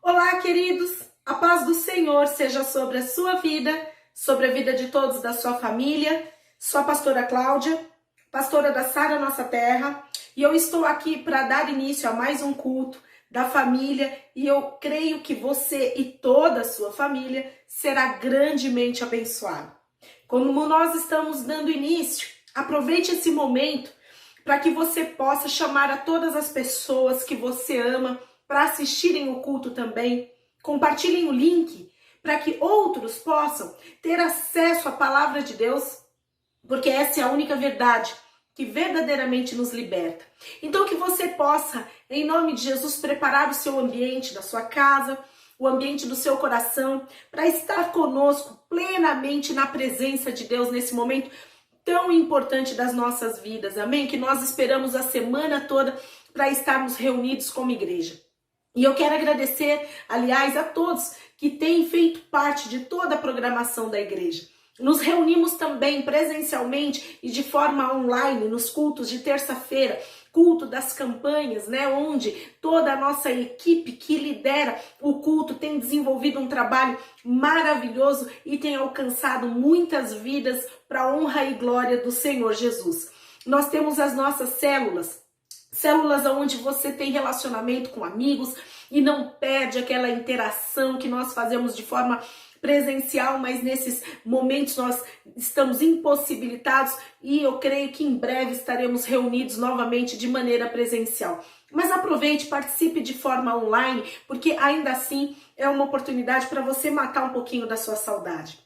Olá, queridos! A paz do Senhor seja sobre a sua vida, sobre a vida de todos da sua família. Sou a pastora Cláudia, pastora da Sara Nossa Terra, e eu estou aqui para dar início a mais um culto da família, e eu creio que você e toda a sua família será grandemente abençoado. Como nós estamos dando início, aproveite esse momento para que você possa chamar a todas as pessoas que você ama para assistirem o culto também. Compartilhem o link para que outros possam ter acesso à palavra de Deus, porque essa é a única verdade que verdadeiramente nos liberta. Então que você possa, em nome de Jesus, preparar o seu ambiente da sua casa, o ambiente do seu coração, para estar conosco plenamente na presença de Deus nesse momento tão importante das nossas vidas, amém? Que nós esperamos a semana toda para estarmos reunidos como igreja. E eu quero agradecer, aliás, a todos que têm feito parte de toda a programação da igreja. Nos reunimos também presencialmente e de forma online nos cultos de terça-feira, culto das campanhas, onde toda a nossa equipe que lidera o culto tem desenvolvido um trabalho maravilhoso e tem alcançado muitas vidas para a honra e glória do Senhor Jesus. Nós temos as nossas células onde você tem relacionamento com amigos e não perde aquela interação que nós fazemos de forma presencial, mas nesses momentos nós estamos impossibilitados e eu creio que em breve estaremos reunidos novamente de maneira presencial. Mas aproveite, participe de forma online, porque ainda assim é uma oportunidade para você matar um pouquinho da sua saudade.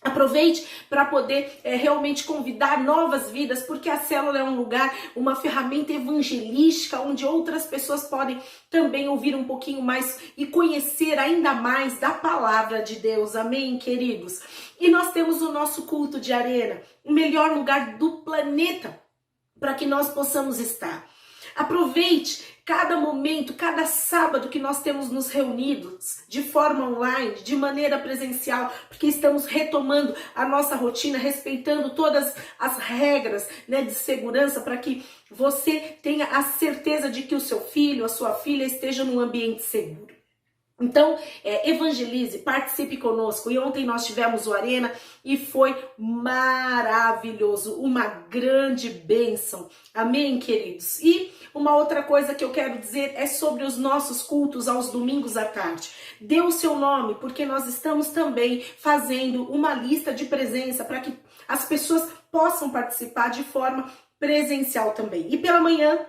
Aproveite para poder realmente convidar novas vidas, porque a célula é um lugar, uma ferramenta evangelística, onde outras pessoas podem também ouvir um pouquinho mais e conhecer ainda mais da palavra de Deus, amém, queridos? E nós temos o nosso culto de arena, o melhor lugar do planeta para que nós possamos estar. Aproveite cada momento, cada sábado que nós temos nos reunidos de forma online, de maneira presencial, porque estamos retomando a nossa rotina, respeitando todas as regras de segurança para que você tenha a certeza de que o seu filho, a sua filha esteja num ambiente seguro. Então, evangelize, participe conosco. E ontem nós tivemos o Arena e foi maravilhoso, uma grande bênção. Amém, queridos? E uma outra coisa que eu quero dizer é sobre os nossos cultos aos domingos à tarde. Dê o seu nome, porque nós estamos também fazendo uma lista de presença para que as pessoas possam participar de forma presencial também. E pela manhã,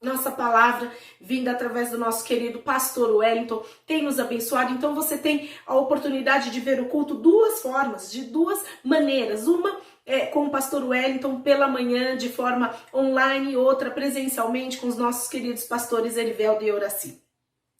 nossa palavra, vinda através do nosso querido pastor Wellington, tem nos abençoado. Então você tem a oportunidade de ver o culto duas formas, de duas maneiras. Uma com o pastor Wellington pela manhã, de forma online, e outra presencialmente com os nossos queridos pastores Eriveldo e Horaci.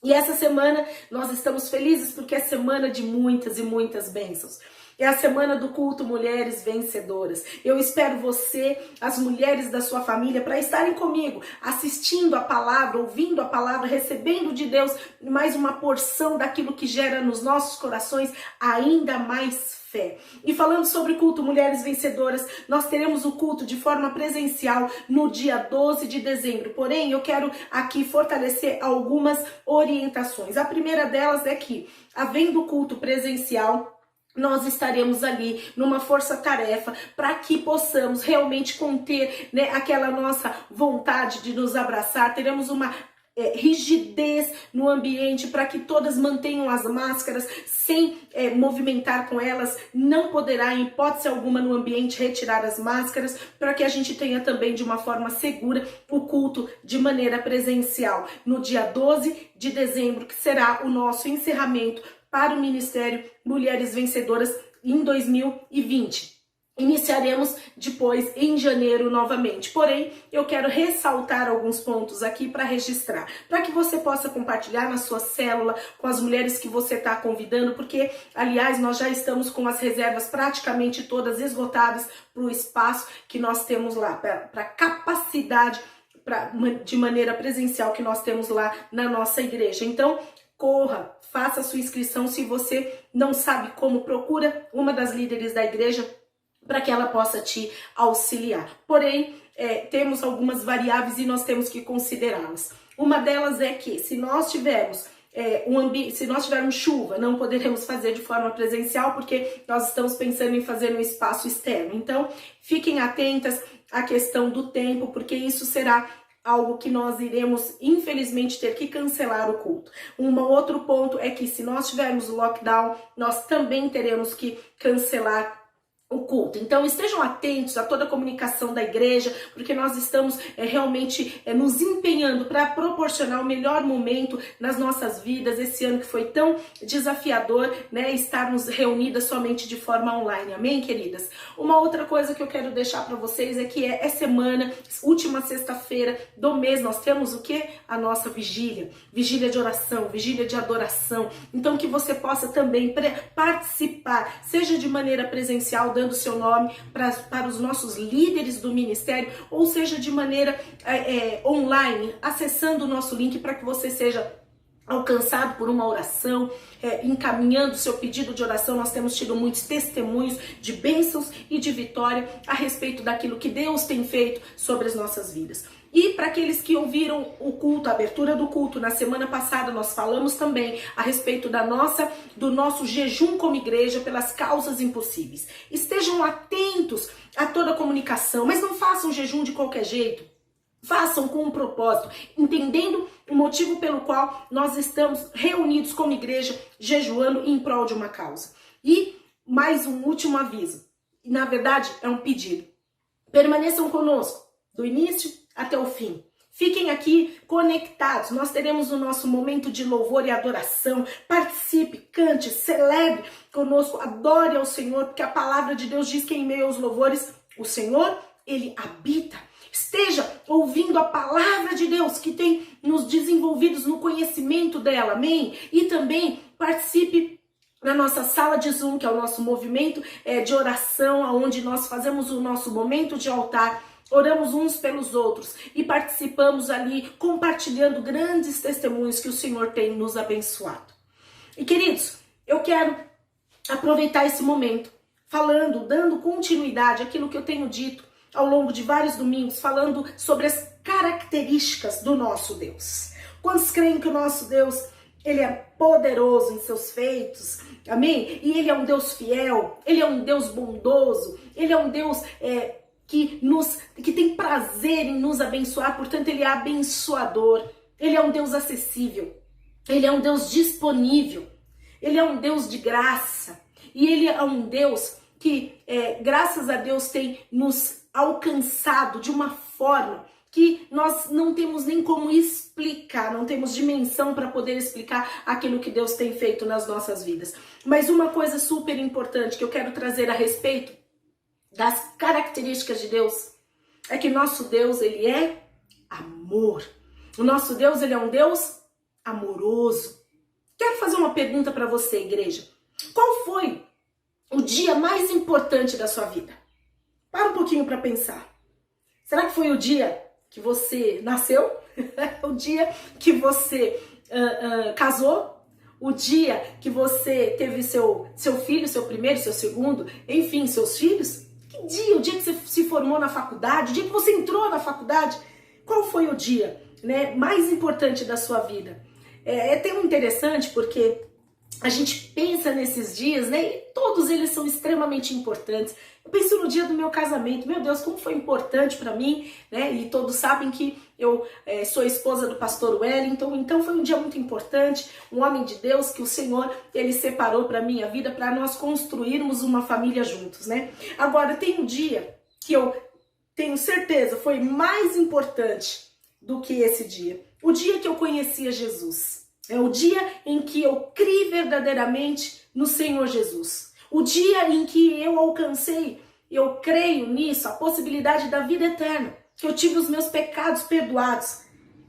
E essa semana nós estamos felizes porque é semana de muitas e muitas bênçãos. É a semana do culto Mulheres Vencedoras. Eu espero você, as mulheres da sua família, para estarem comigo, assistindo a palavra, ouvindo a palavra, recebendo de Deus mais uma porção daquilo que gera nos nossos corações ainda mais fé. E falando sobre culto Mulheres Vencedoras, nós teremos o culto de forma presencial no dia 12 de dezembro. Porém, eu quero aqui fortalecer algumas orientações. A primeira delas é que, havendo o culto presencial, nós estaremos ali numa força-tarefa para que possamos realmente conter aquela nossa vontade de nos abraçar. Teremos uma rigidez no ambiente para que todas mantenham as máscaras sem movimentar com elas. Não poderá, em hipótese alguma, no ambiente retirar as máscaras, para que a gente tenha também de uma forma segura o culto de maneira presencial no dia 12 de dezembro, que será o nosso encerramento para o Ministério Mulheres Vencedoras em 2020. Iniciaremos depois em janeiro novamente. Porém, eu quero ressaltar alguns pontos aqui para registrar, para que você possa compartilhar na sua célula com as mulheres que você está convidando, porque, aliás, nós já estamos com as reservas praticamente todas esgotadas para o espaço que nós temos lá, para a capacidade de maneira presencial que nós temos lá na nossa igreja. Então, corra, faça a sua inscrição. Se você não sabe como, procura uma das líderes da igreja para que ela possa te auxiliar. Porém, temos algumas variáveis e nós temos que considerá-las. Uma delas é que, se nós tivermos se nós tivermos chuva, não poderemos fazer de forma presencial, porque nós estamos pensando em fazer no espaço externo. Então, fiquem atentas à questão do tempo, porque isso será algo que nós iremos, infelizmente, ter que cancelar o culto. Um outro ponto é que se nós tivermos o lockdown, nós também teremos que cancelar o culto. Então estejam atentos a toda a comunicação da igreja, porque nós estamos realmente nos empenhando para proporcionar o melhor momento nas nossas vidas, esse ano que foi tão desafiador, né, estarmos reunidas somente de forma online, amém, queridas? Uma outra coisa que eu quero deixar para vocês é que é semana, última sexta-feira do mês, nós temos o que? A nossa vigília de oração, vigília de adoração. Então que você possa também participar, seja de maneira presencial, dando seu nome para os nossos líderes do ministério, ou seja de maneira online, acessando o nosso link para que você seja alcançado por uma oração, encaminhando seu pedido de oração. Nós temos tido muitos testemunhos de bênçãos e de vitória a respeito daquilo que Deus tem feito sobre as nossas vidas. E para aqueles que ouviram o culto, a abertura do culto, na semana passada nós falamos também a respeito do nosso jejum como igreja pelas causas impossíveis. Estejam atentos a toda a comunicação, mas não façam jejum de qualquer jeito. Façam com um propósito, entendendo o motivo pelo qual nós estamos reunidos como igreja, jejuando em prol de uma causa. E mais um último aviso, na verdade é um pedido. Permaneçam conosco, do início até o fim. Fiquem aqui conectados, nós teremos o nosso momento de louvor e adoração. Participe, cante, celebre conosco, adore ao Senhor, porque a palavra de Deus diz que em meio aos louvores, o Senhor, Ele habita. Esteja ouvindo a palavra de Deus que tem nos desenvolvidos no conhecimento dela, amém? E também participe na nossa sala de Zoom, que é o nosso movimento de oração, onde nós fazemos o nosso momento de altar, oramos uns pelos outros e participamos ali, compartilhando grandes testemunhos que o Senhor tem nos abençoado. E queridos, eu quero aproveitar esse momento, dando continuidade àquilo que eu tenho dito ao longo de vários domingos, falando sobre as características do nosso Deus. Quantos creem que o nosso Deus, Ele é poderoso em seus feitos, amém? E Ele é um Deus fiel, Ele é um Deus bondoso, Ele é um Deus que tem prazer em nos abençoar, portanto Ele é abençoador, Ele é um Deus acessível, Ele é um Deus disponível, Ele é um Deus de graça, e Ele é um Deus que, graças a Deus, tem nos alcançado de uma forma que nós não temos nem como explicar, não temos dimensão para poder explicar aquilo que Deus tem feito nas nossas vidas. Mas uma coisa super importante que eu quero trazer a respeito das características de Deus é que nosso Deus, Ele é amor. O nosso Deus, Ele é um Deus amoroso. Quero fazer uma pergunta para você, igreja. Qual foi o dia mais importante da sua vida? Para um pouquinho para pensar. Será que foi o dia que você nasceu? O dia que você casou? O dia que você teve seu filho, seu primeiro, seu segundo, enfim, seus filhos? Que dia? O dia que você se formou na faculdade? O dia que você entrou na faculdade? Qual foi o dia, né, mais importante da sua vida? É tão interessante porque a gente pensa nesses dias, né? E todos eles são extremamente importantes. Eu penso no dia do meu casamento. Meu Deus, como foi importante para mim, né? E todos sabem que eu sou esposa do pastor Wellington. Então foi um dia muito importante. Um homem de Deus que o Senhor, Ele separou para minha vida, para nós construirmos uma família juntos, né? Agora, tem um dia que eu tenho certeza foi mais importante do que esse dia. O dia que eu conhecia Jesus. É o dia em que eu criei verdadeiramente no Senhor Jesus. O dia em que eu alcancei, eu creio nisso, a possibilidade da vida eterna. Que eu tive os meus pecados perdoados.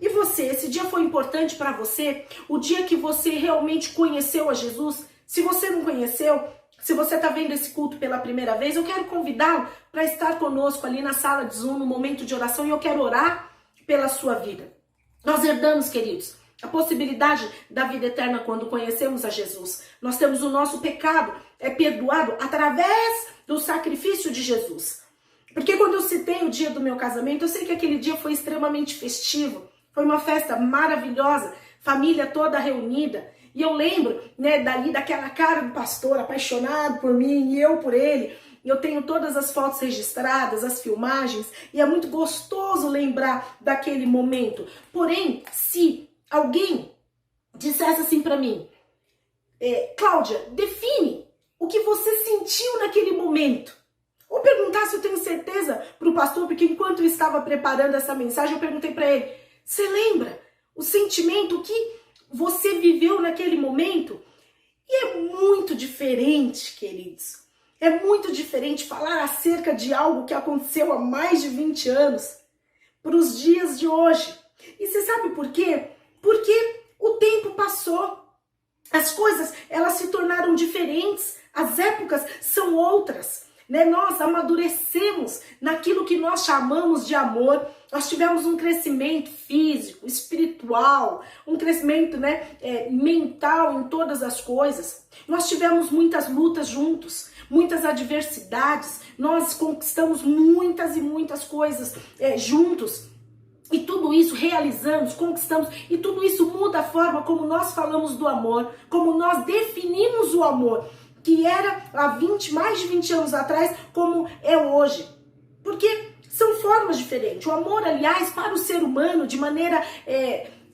E você, esse dia foi importante para você? O dia que você realmente conheceu a Jesus? Se você não conheceu, se você está vendo esse culto pela primeira vez, eu quero convidá-lo para estar conosco ali na sala de Zoom, no momento de oração, e eu quero orar pela sua vida. Nós herdamos, queridos, a possibilidade da vida eterna quando conhecemos a Jesus. Nós temos o nosso pecado perdoado através do sacrifício de Jesus. Porque quando eu citei o dia do meu casamento, eu sei que aquele dia foi extremamente festivo. Foi uma festa maravilhosa. família toda reunida. E eu lembro, né, dali daquela cara do pastor apaixonado por mim e eu por ele. Eu tenho todas as fotos registradas, as filmagens, e é muito gostoso lembrar daquele momento. Porém, se alguém dissesse assim para mim, Cláudia, define o que você sentiu naquele momento. Ou perguntar se eu tenho certeza para o pastor, porque enquanto eu estava preparando essa mensagem, eu perguntei para ele, você lembra o sentimento que você viveu naquele momento? E é muito diferente, queridos. É muito diferente falar acerca de algo que aconteceu há mais de 20 anos para os dias de hoje. E você sabe por quê? Porque o tempo passou. As coisas, elas se tornaram diferentes. As épocas são outras. Né? Nós amadurecemos naquilo que nós chamamos de amor. Nós tivemos um crescimento físico, espiritual, um crescimento, né, mental em todas as coisas. Nós tivemos muitas lutas juntos, muitas adversidades. Nós conquistamos muitas e muitas coisas juntos. E tudo isso realizamos, conquistamos, e tudo isso muda a forma como nós falamos do amor, como nós definimos o amor, que era há mais de 20 anos atrás, como é hoje. Porque são formas diferentes. O amor, aliás, para o ser humano, de maneira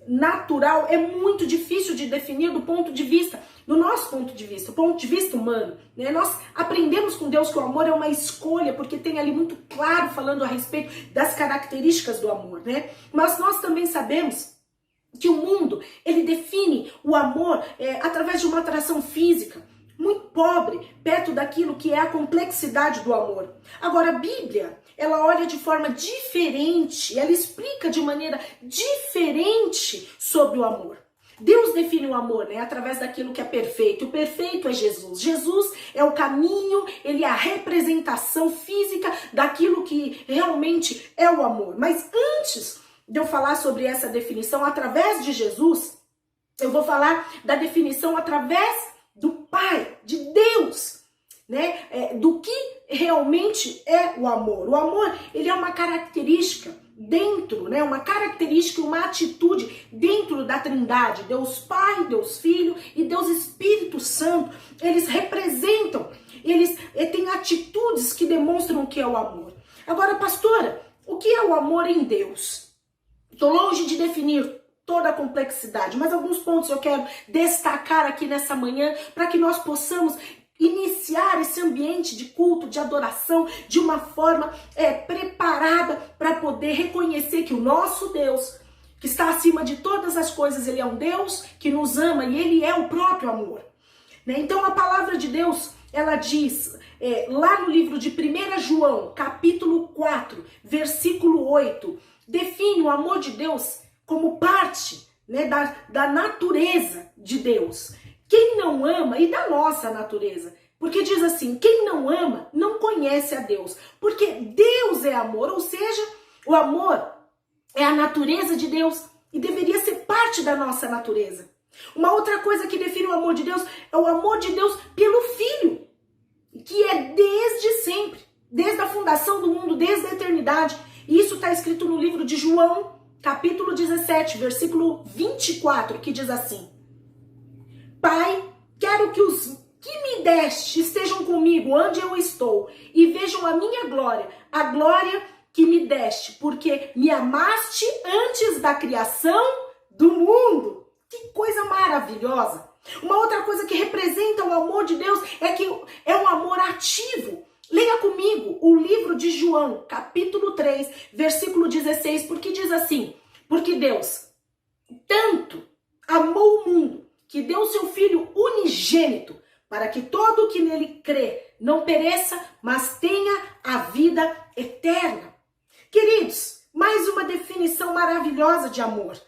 natural, é muito difícil de definir do nosso ponto de vista, o ponto de vista humano. Né? Nós aprendemos com Deus que o amor é uma escolha, porque tem ali muito claro falando a respeito das características do amor. Né? Mas nós também sabemos que o mundo, ele define o amor através de uma atração física, muito pobre, perto daquilo que é a complexidade do amor. Agora, a Bíblia, ela olha de forma diferente, ela explica de maneira diferente sobre o amor. Deus define o amor, né, através daquilo que é perfeito. O perfeito é Jesus. Jesus é o caminho, ele é a representação física daquilo que realmente é o amor. Mas antes de eu falar sobre essa definição através de Jesus, eu vou falar da definição através do Pai, de Deus, né? Do que realmente é o amor. O amor, ele é uma característica dentro, né? Uma característica, uma atitude dentro da Trindade. Deus Pai, Deus Filho e Deus Espírito Santo. Eles representam, eles têm atitudes que demonstram o que é o amor. Agora, pastora, o que é o amor em Deus? Estou longe de definir toda a complexidade, mas alguns pontos eu quero destacar aqui nessa manhã para que nós possamos iniciar esse ambiente de culto, de adoração, de uma forma preparada para poder reconhecer que o nosso Deus, que está acima de todas as coisas, ele é um Deus que nos ama e ele é o próprio amor. Né? Então a palavra de Deus, ela diz lá no livro de 1 João, capítulo 4, versículo 8, define o amor de Deus como parte, né, da natureza de Deus. Quem não ama, e da nossa natureza, porque diz assim, quem não ama não conhece a Deus, porque Deus é amor, ou seja, o amor é a natureza de Deus e deveria ser parte da nossa natureza. Uma outra coisa que define o amor de Deus é o amor de Deus pelo Filho, que é desde sempre, desde a fundação do mundo, desde a eternidade. E isso está escrito no livro de João, capítulo 17, versículo 24, que diz assim: Pai, quero que os que me deste estejam comigo onde eu estou e vejam a minha glória, a glória que me deste, porque me amaste antes da criação do mundo. Que coisa maravilhosa! Uma outra coisa que representa o amor de Deus é que é um amor ativo. Leia comigo o livro de João, capítulo 3, versículo 16, porque diz assim: porque Deus tanto amou o mundo, que deu seu Filho unigênito, para que todo o que nele crê não pereça, mas tenha a vida eterna. Queridos, mais uma definição maravilhosa de amor.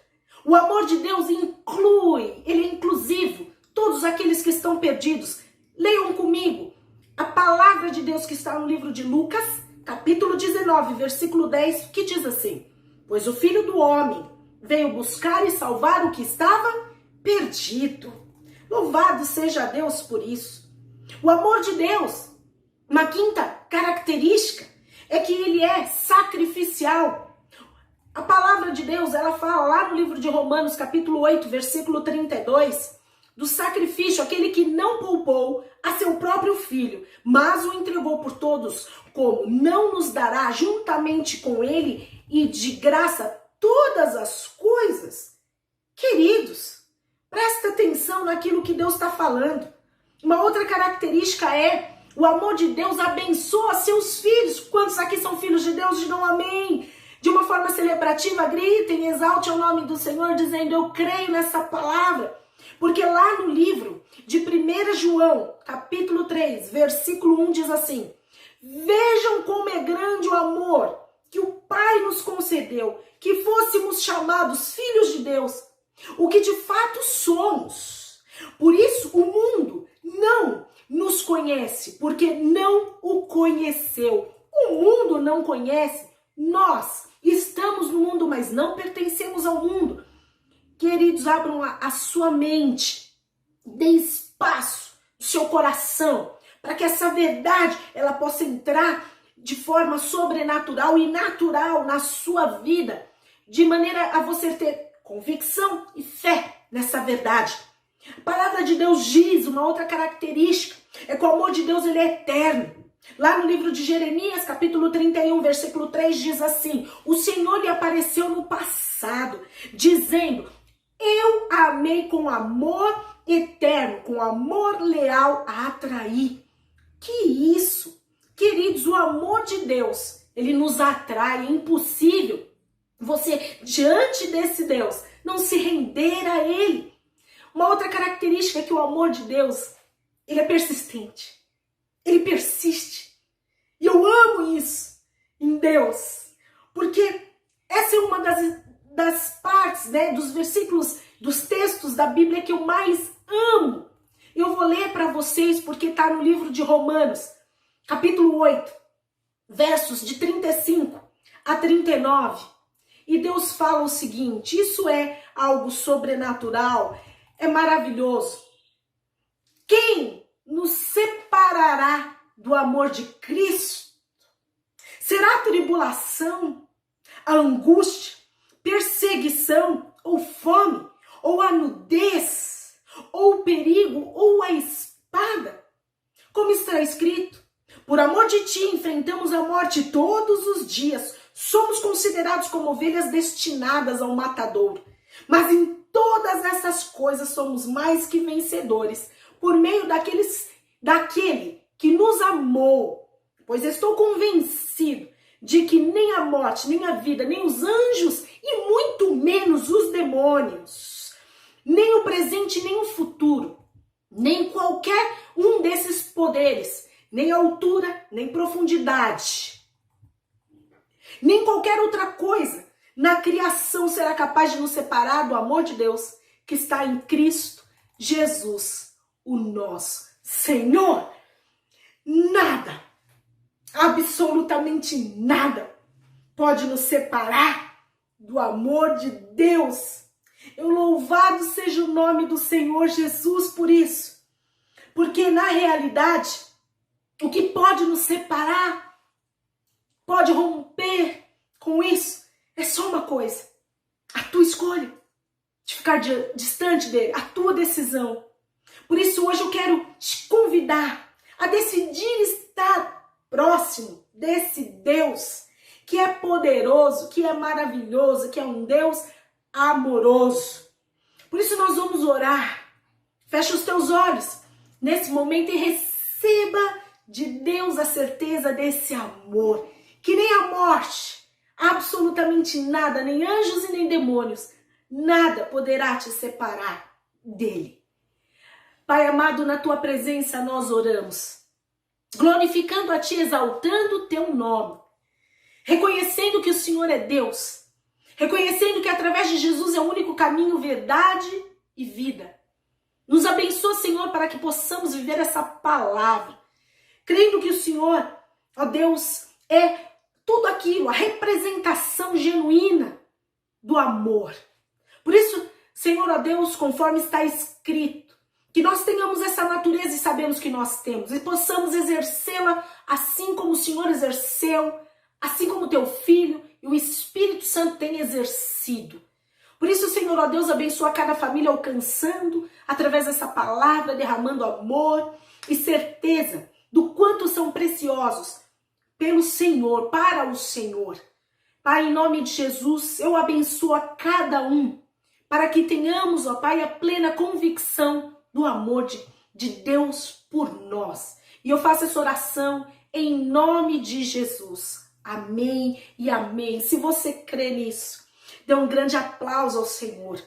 O amor de Deus inclui, ele é inclusivo, todos aqueles que estão perdidos. Leiam comigo a palavra de Deus que está no livro de Lucas, capítulo 19, versículo 10, que diz assim: pois o Filho do Homem veio buscar e salvar o que estava perdido. Louvado seja Deus por isso. O amor de Deus, uma quinta característica, é que ele é sacrificial. A palavra de Deus, ela fala lá no livro de Romanos, capítulo 8, versículo 32, do sacrifício, aquele que não poupou a seu próprio filho, mas o entregou por todos, como não nos dará juntamente com ele e de graça todas as coisas? Queridos, presta atenção naquilo que Deus está falando. Uma outra característica é o amor de Deus abençoa seus filhos. Quantos aqui são filhos de Deus? Digam amém. De uma forma celebrativa, gritem, exalte o nome do Senhor, dizendo: eu creio nessa palavra. Porque lá no livro de 1 João, capítulo 3, versículo 1, diz assim: vejam como é grande o amor que o Pai nos concedeu, que fôssemos chamados filhos de Deus, o que de fato somos. Por isso o mundo não nos conhece, porque não o conheceu. O mundo não conhece, nós estamos no mundo, mas não pertencemos ao mundo. Queridos, abram a sua mente, dê espaço no seu coração, para que essa verdade ela possa entrar de forma sobrenatural e natural na sua vida, de maneira a você ter convicção e fé nessa verdade. A palavra de Deus diz, uma outra característica, é que o amor de Deus ele é eterno. Lá no livro de Jeremias, capítulo 31, versículo 3, diz assim: o Senhor lhe apareceu no passado, dizendo: eu a amei com amor eterno, com amor leal a atrair. Que isso? Queridos, o amor de Deus, ele nos atrai. É impossível você, diante desse Deus, não se render a ele. Uma outra característica é que o amor de Deus, ele é persistente. Ele persiste. E eu amo isso em Deus. Porque essa é uma das partes, né, dos versículos, dos textos da Bíblia que eu mais amo. Eu vou ler para vocês porque está no livro de Romanos, capítulo 8, versos de 35 a 39. E Deus fala o seguinte: isso é algo sobrenatural, é maravilhoso. Quem nos separará do amor de Cristo? Será a tribulação, a angústia, perseguição ou fome, ou a nudez, ou o perigo, ou a espada? Como está escrito: por amor de ti enfrentamos a morte todos os dias, somos considerados como ovelhas destinadas ao matadouro. Mas em todas essas coisas somos mais que vencedores, por meio daquele que nos amou. Pois estou convencido de que nem a morte, nem a vida, nem os anjos e muito menos os demônios, nem o presente, nem o futuro, nem qualquer um desses poderes, nem altura, nem profundidade, nem qualquer outra coisa na criação será capaz de nos separar do amor de Deus que está em Cristo Jesus, o nosso Senhor. Nada, absolutamente nada, pode nos separar do amor de Deus. Eu louvado seja o nome do Senhor Jesus por isso. Porque na realidade, o que pode nos separar, pode romper com isso, é só uma coisa: a tua escolha de ficar distante dele, a tua decisão. Por isso hoje eu quero te convidar a decidir estar próximo desse Deus que é poderoso, que é maravilhoso, que é um Deus amoroso. Por isso nós vamos orar. Fecha os teus olhos nesse momento e receba de Deus a certeza desse amor, que nem a morte, absolutamente nada, nem anjos e nem demônios, nada poderá te separar dele. Pai amado, na tua presença nós oramos, glorificando a ti, exaltando o teu nome, reconhecendo que o Senhor é Deus, reconhecendo que através de Jesus é o único caminho, verdade e vida. Nos abençoa, Senhor, para que possamos viver essa palavra, crendo que o Senhor, ó Deus, é tudo aquilo, a representação genuína do amor. Por isso, Senhor, ó Deus, conforme está escrito, que nós tenhamos essa natureza e sabemos que nós temos, e possamos exercê-la assim como o Senhor exerceu, assim como teu filho e o Espírito Santo tem exercido. Por isso, Senhor, ó Deus, abençoa cada família alcançando, através dessa palavra, derramando amor e certeza do quanto são preciosos pelo Senhor, para o Senhor. Pai, em nome de Jesus, eu abençoo a cada um, para que tenhamos, ó Pai, a plena convicção do amor de Deus por nós. E eu faço essa oração em nome de Jesus. Amém e amém. Se você crê nisso, dê um grande aplauso ao Senhor.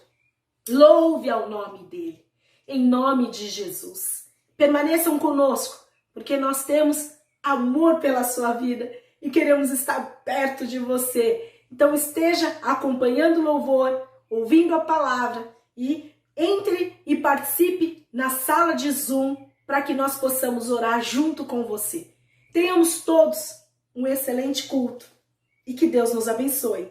Louve ao nome dele, em nome de Jesus. Permaneçam conosco, porque nós temos amor pela sua vida e queremos estar perto de você. Então esteja acompanhando o louvor, ouvindo a palavra e entre e participe na sala de Zoom para que nós possamos orar junto com você. Tenhamos todos um excelente culto e que Deus nos abençoe.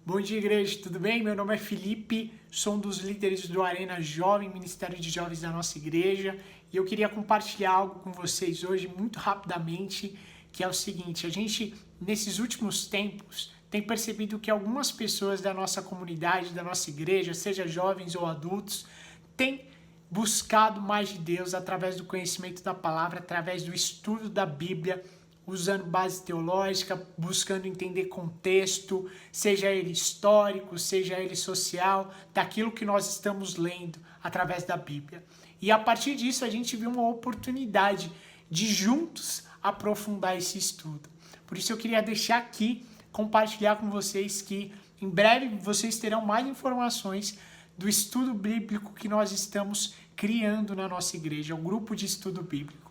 Bom dia, igreja, tudo bem? Meu nome é Felipe, sou um dos líderes do Arena Jovem, Ministério de Jovens da nossa igreja, e eu queria compartilhar algo com vocês hoje muito rapidamente, que é o seguinte: a gente, nesses últimos tempos, tem percebido que algumas pessoas da nossa comunidade, da nossa igreja, seja jovens ou adultos, têm buscado mais de Deus através do conhecimento da palavra, através do estudo da Bíblia, usando base teológica, buscando entender contexto, seja ele histórico, seja ele social, daquilo que nós estamos lendo através da Bíblia. E a partir disso a gente viu uma oportunidade de juntos aprofundar esse estudo. Por isso eu queria deixar aqui, compartilhar com vocês que em breve vocês terão mais informações do estudo bíblico que nós estamos criando na nossa igreja, o grupo de estudo bíblico.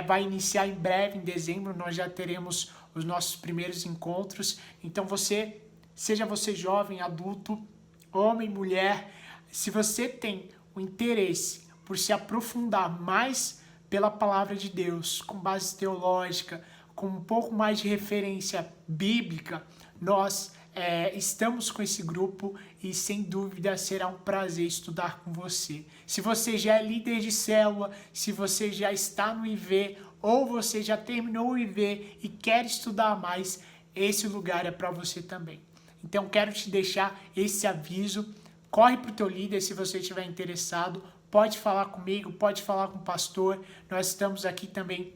Vai iniciar em breve, em dezembro, nós já teremos os nossos primeiros encontros. Então seja você jovem, adulto, homem, mulher, se você tem o interesse por se aprofundar mais pela palavra de Deus, com base teológica, com um pouco mais de referência bíblica, nós estamos com esse grupo e sem dúvida será um prazer estudar com você. Se você já é líder de célula, se você já está no IV ou você já terminou o IV e quer estudar mais, esse lugar é para você também. Então quero te deixar esse aviso, corre para o teu líder se você estiver interessado, pode falar comigo, pode falar com o pastor, nós estamos aqui também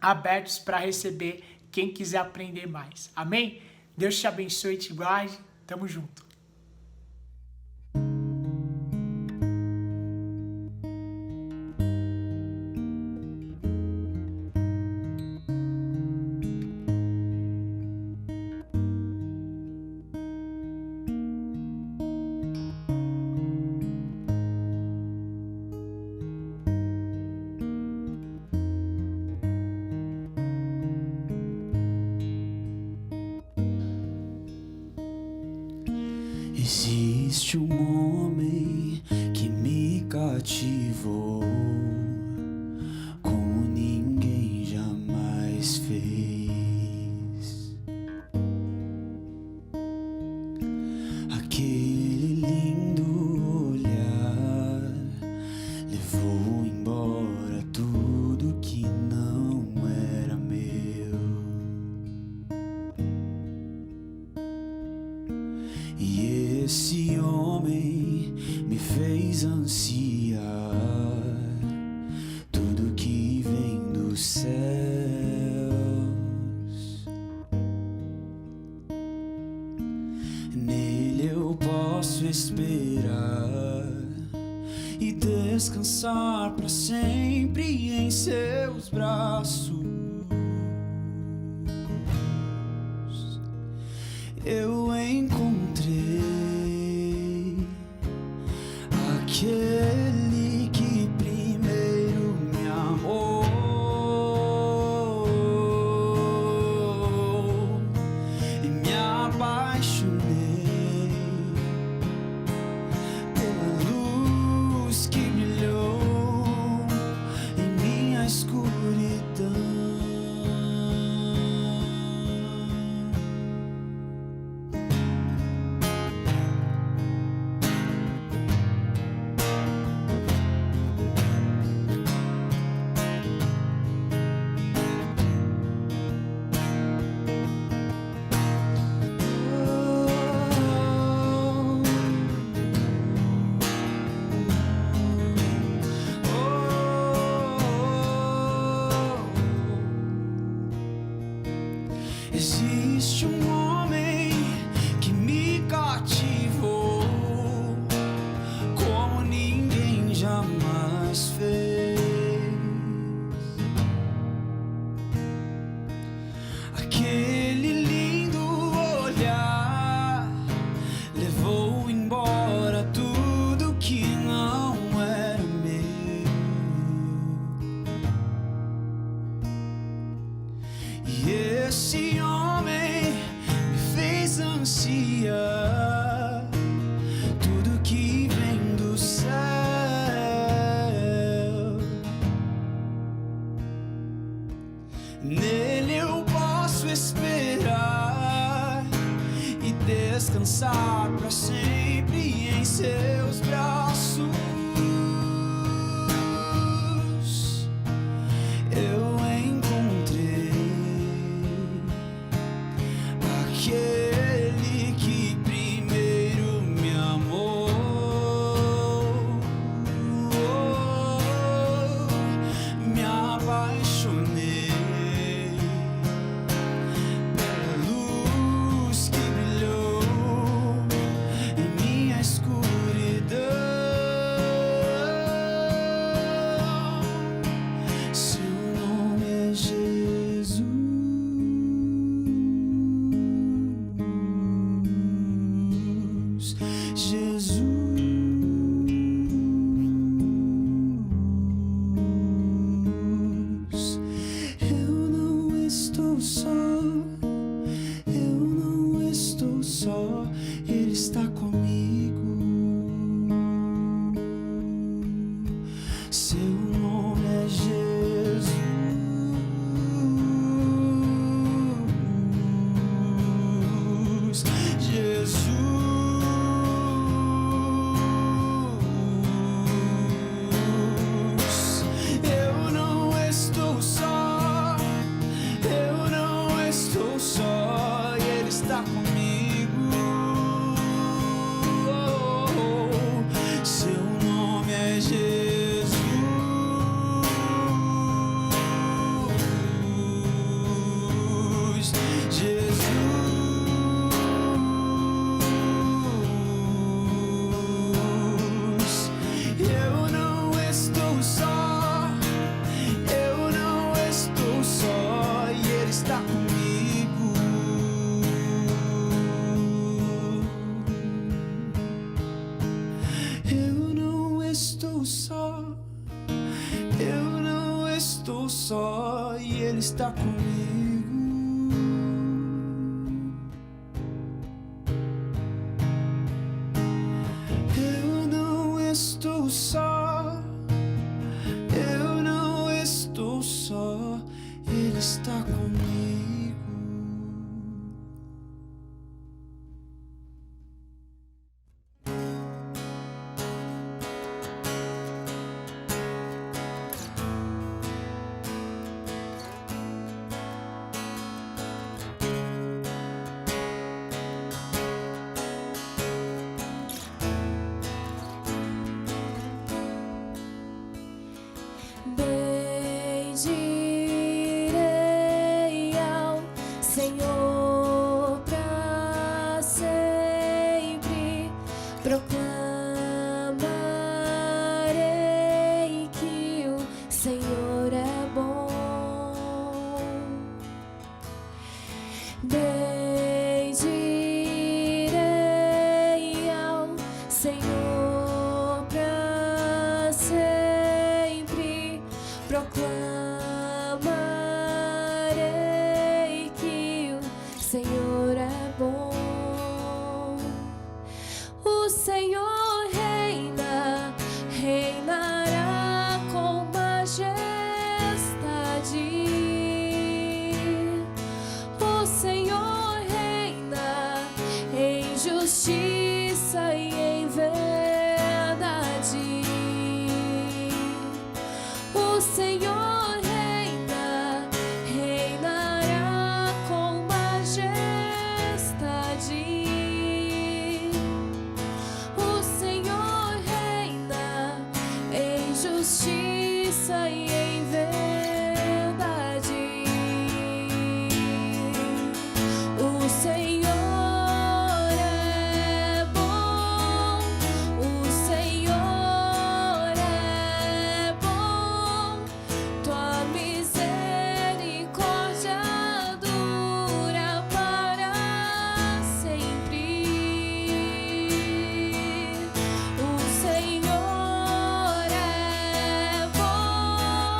abertos para receber quem quiser aprender mais. Amém? Deus te abençoe e te guarde. Tamo junto. Existe um homem que me cativou, como ninguém jamais fez. Aquele lindo olhar levou embora tudo que não era meu. E esse homem me fez ansiar tudo que vem dos céus. Nele eu posso esperar e descansar para sempre em seus braços. Eu encontrei aquele que primeiro me amou e me apaixonei pela luz que brilhou em minha escuridão. para sempre em seus braços. Eu encontrei aquele que primeiro me amou. Me apaixonei pela luz que brilhou em minha escuridão. Seu nome é Jesus. Jesus, eu não estou só, eu não estou só, Ele está comigo. Seu nome é Jesus. Jesus, eu não estou só, eu não estou só, Ele está comigo. Seu nome é Jesus. Jesus, eu não estou só, eu não estou só, e Ele está comigo. Eu não estou só, eu não estou só, e Ele está comigo. Eu não estou só, eu não estou só, Ele está comigo. Bendirei ao Senhor pra sempre, proclamarei que o Senhor é bom. Bendirei ao Senhor pra sempre, proclamarei que o Senhor é bom. O Senhor reina, reinará com majestade. O Senhor reina em justiça e em verdade. O Senhor reina, reinará com majestade. O Senhor reina em justiça e em verdade. O Senhor é bom, o Senhor é bom, tua misericórdia dura para sempre. O Senhor é bom,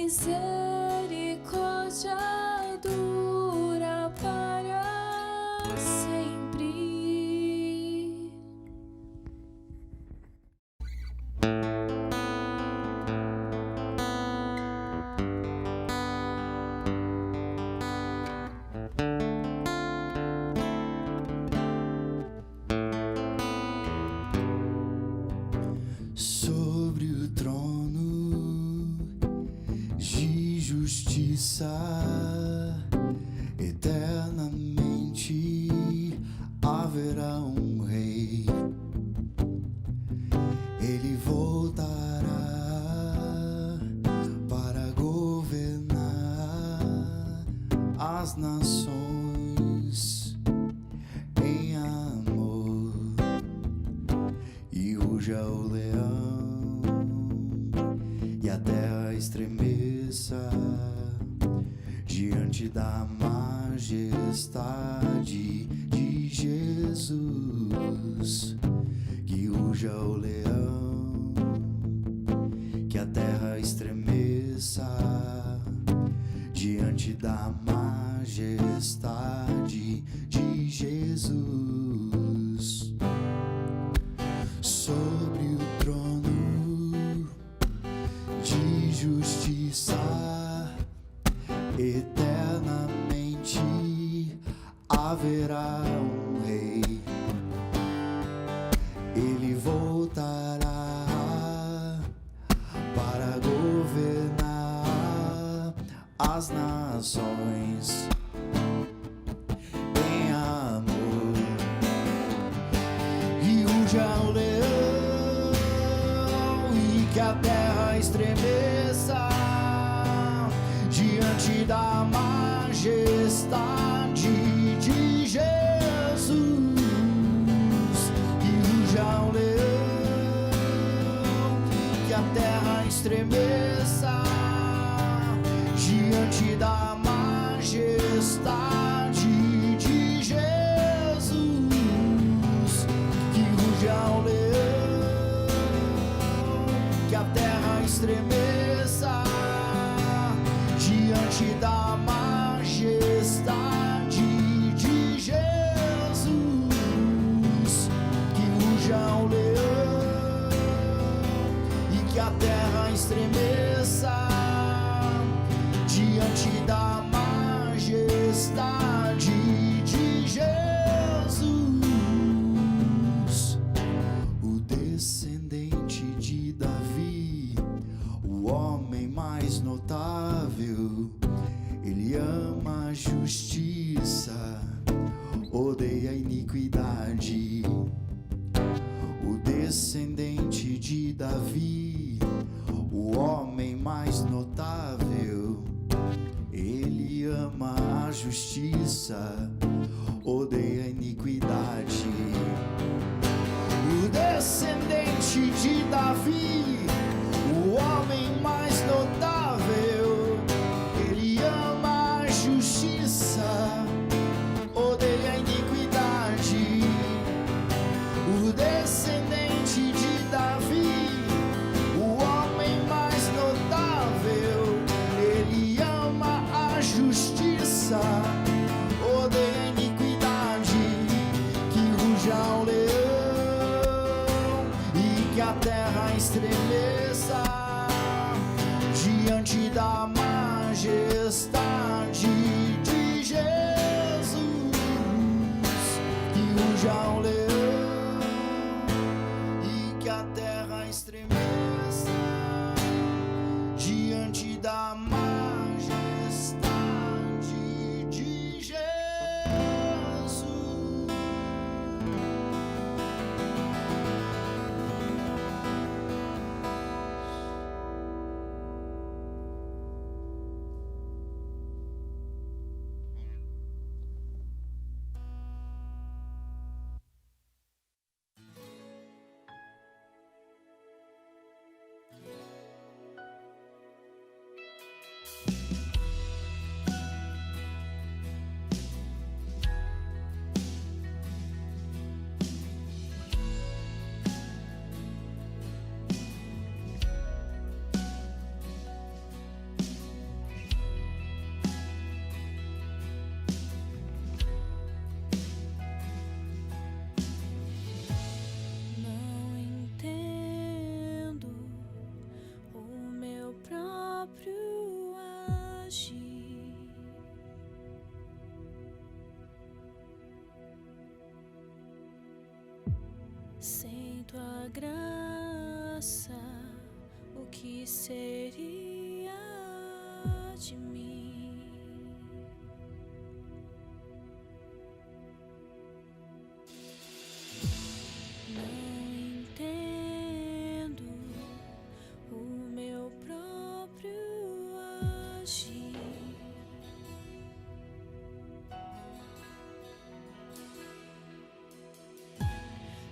misericórdia dura para sempre. Sobre o trono de justiça, eternamente haverá um rei. Ele voltará para governar as nações em amor. E ruja o leão e a terra estremeça diante da majestade de Jesus. Que ruja o leão, que a terra estremeça diante da majestade de Jesus. Sobre o trono de justiça, eternamente haverá um rei. Ele voltará para governar as nações em amor. E ruja o leão e que a terra estremeça diante da majestade de Jesus. E ruja o leão, que a terra estremeça diante da majestade de Jesus. Que ruja o leão, que a terra estremeça diante da majestade de Jesus. Que ruja o leão e que a terra estremeça diante da majestade de Jesus. O descendente de Davi, o homem mais notável, ele ama a justiça, odeia a iniquidade. O descendente de Davi, o homem mais notável, ele ama a justiça, odeia a iniquidade. O descendente de Davi, o homem mais notável, ele ama a justiça, odeia a iniquidade. O descendente de Davi, o homem mais notável, ele ama a justiça, odeia a iniquidade. Que ruja o leão e que a terra estremeça diante da majestade de Jesus. Que ruja o leão e que a terra estremeça diante da majestade de Jesus. agir. Sem tua graça, o que seria de mim? Não entendo o meu próprio agir.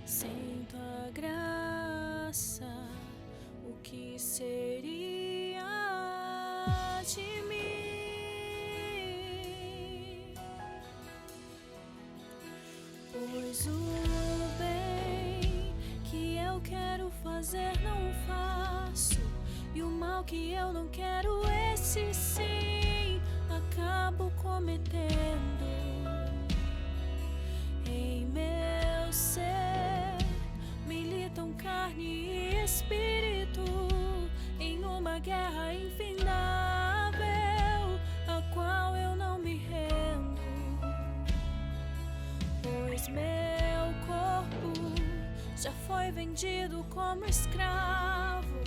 Sem tua graça, o que seria de mim? Pois o bem que eu quero fazer não faço, e o mal que eu não quero, esse sim acabo cometendo. Em meu ser militam carne e espírito, em uma guerra infindável, a qual eu não me rendo. Pois meu corpo já foi vendido como escravo,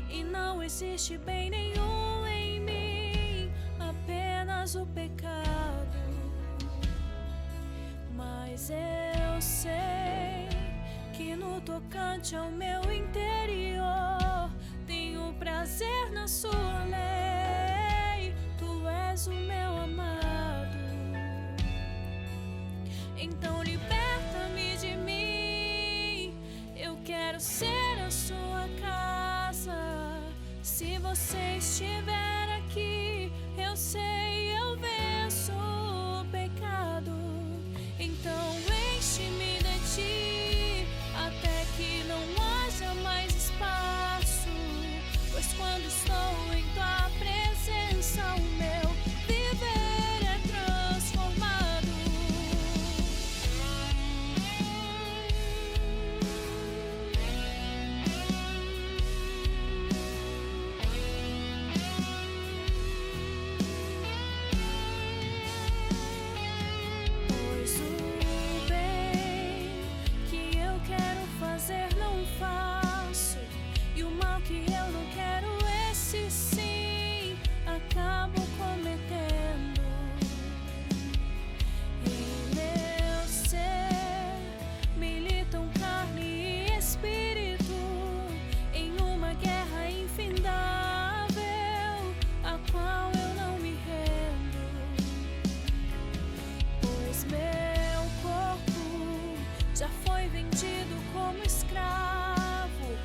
e não existe bem nenhum em mim, apenas o pecado. Mas eu sei que no tocante ao meu interior tenho prazer na sua lei. Tu és o meu amado, então liberta-me de mim. Eu quero ser a sua casa. Se você estiver aqui, eu sei, eu venço o pecado. Então enche-me de ti, até que não haja mais espaço. Pois quando estou em tua presença, o meu viver é transformado. Pois o bem que eu quero fazer não faço, e o mal que eu não quero, esse sim acabo cometendo. Em meu ser militam carne e espírito, em uma guerra infindável, a qual eu não me rendo. Pois meu corpo já foi vendido como escravo,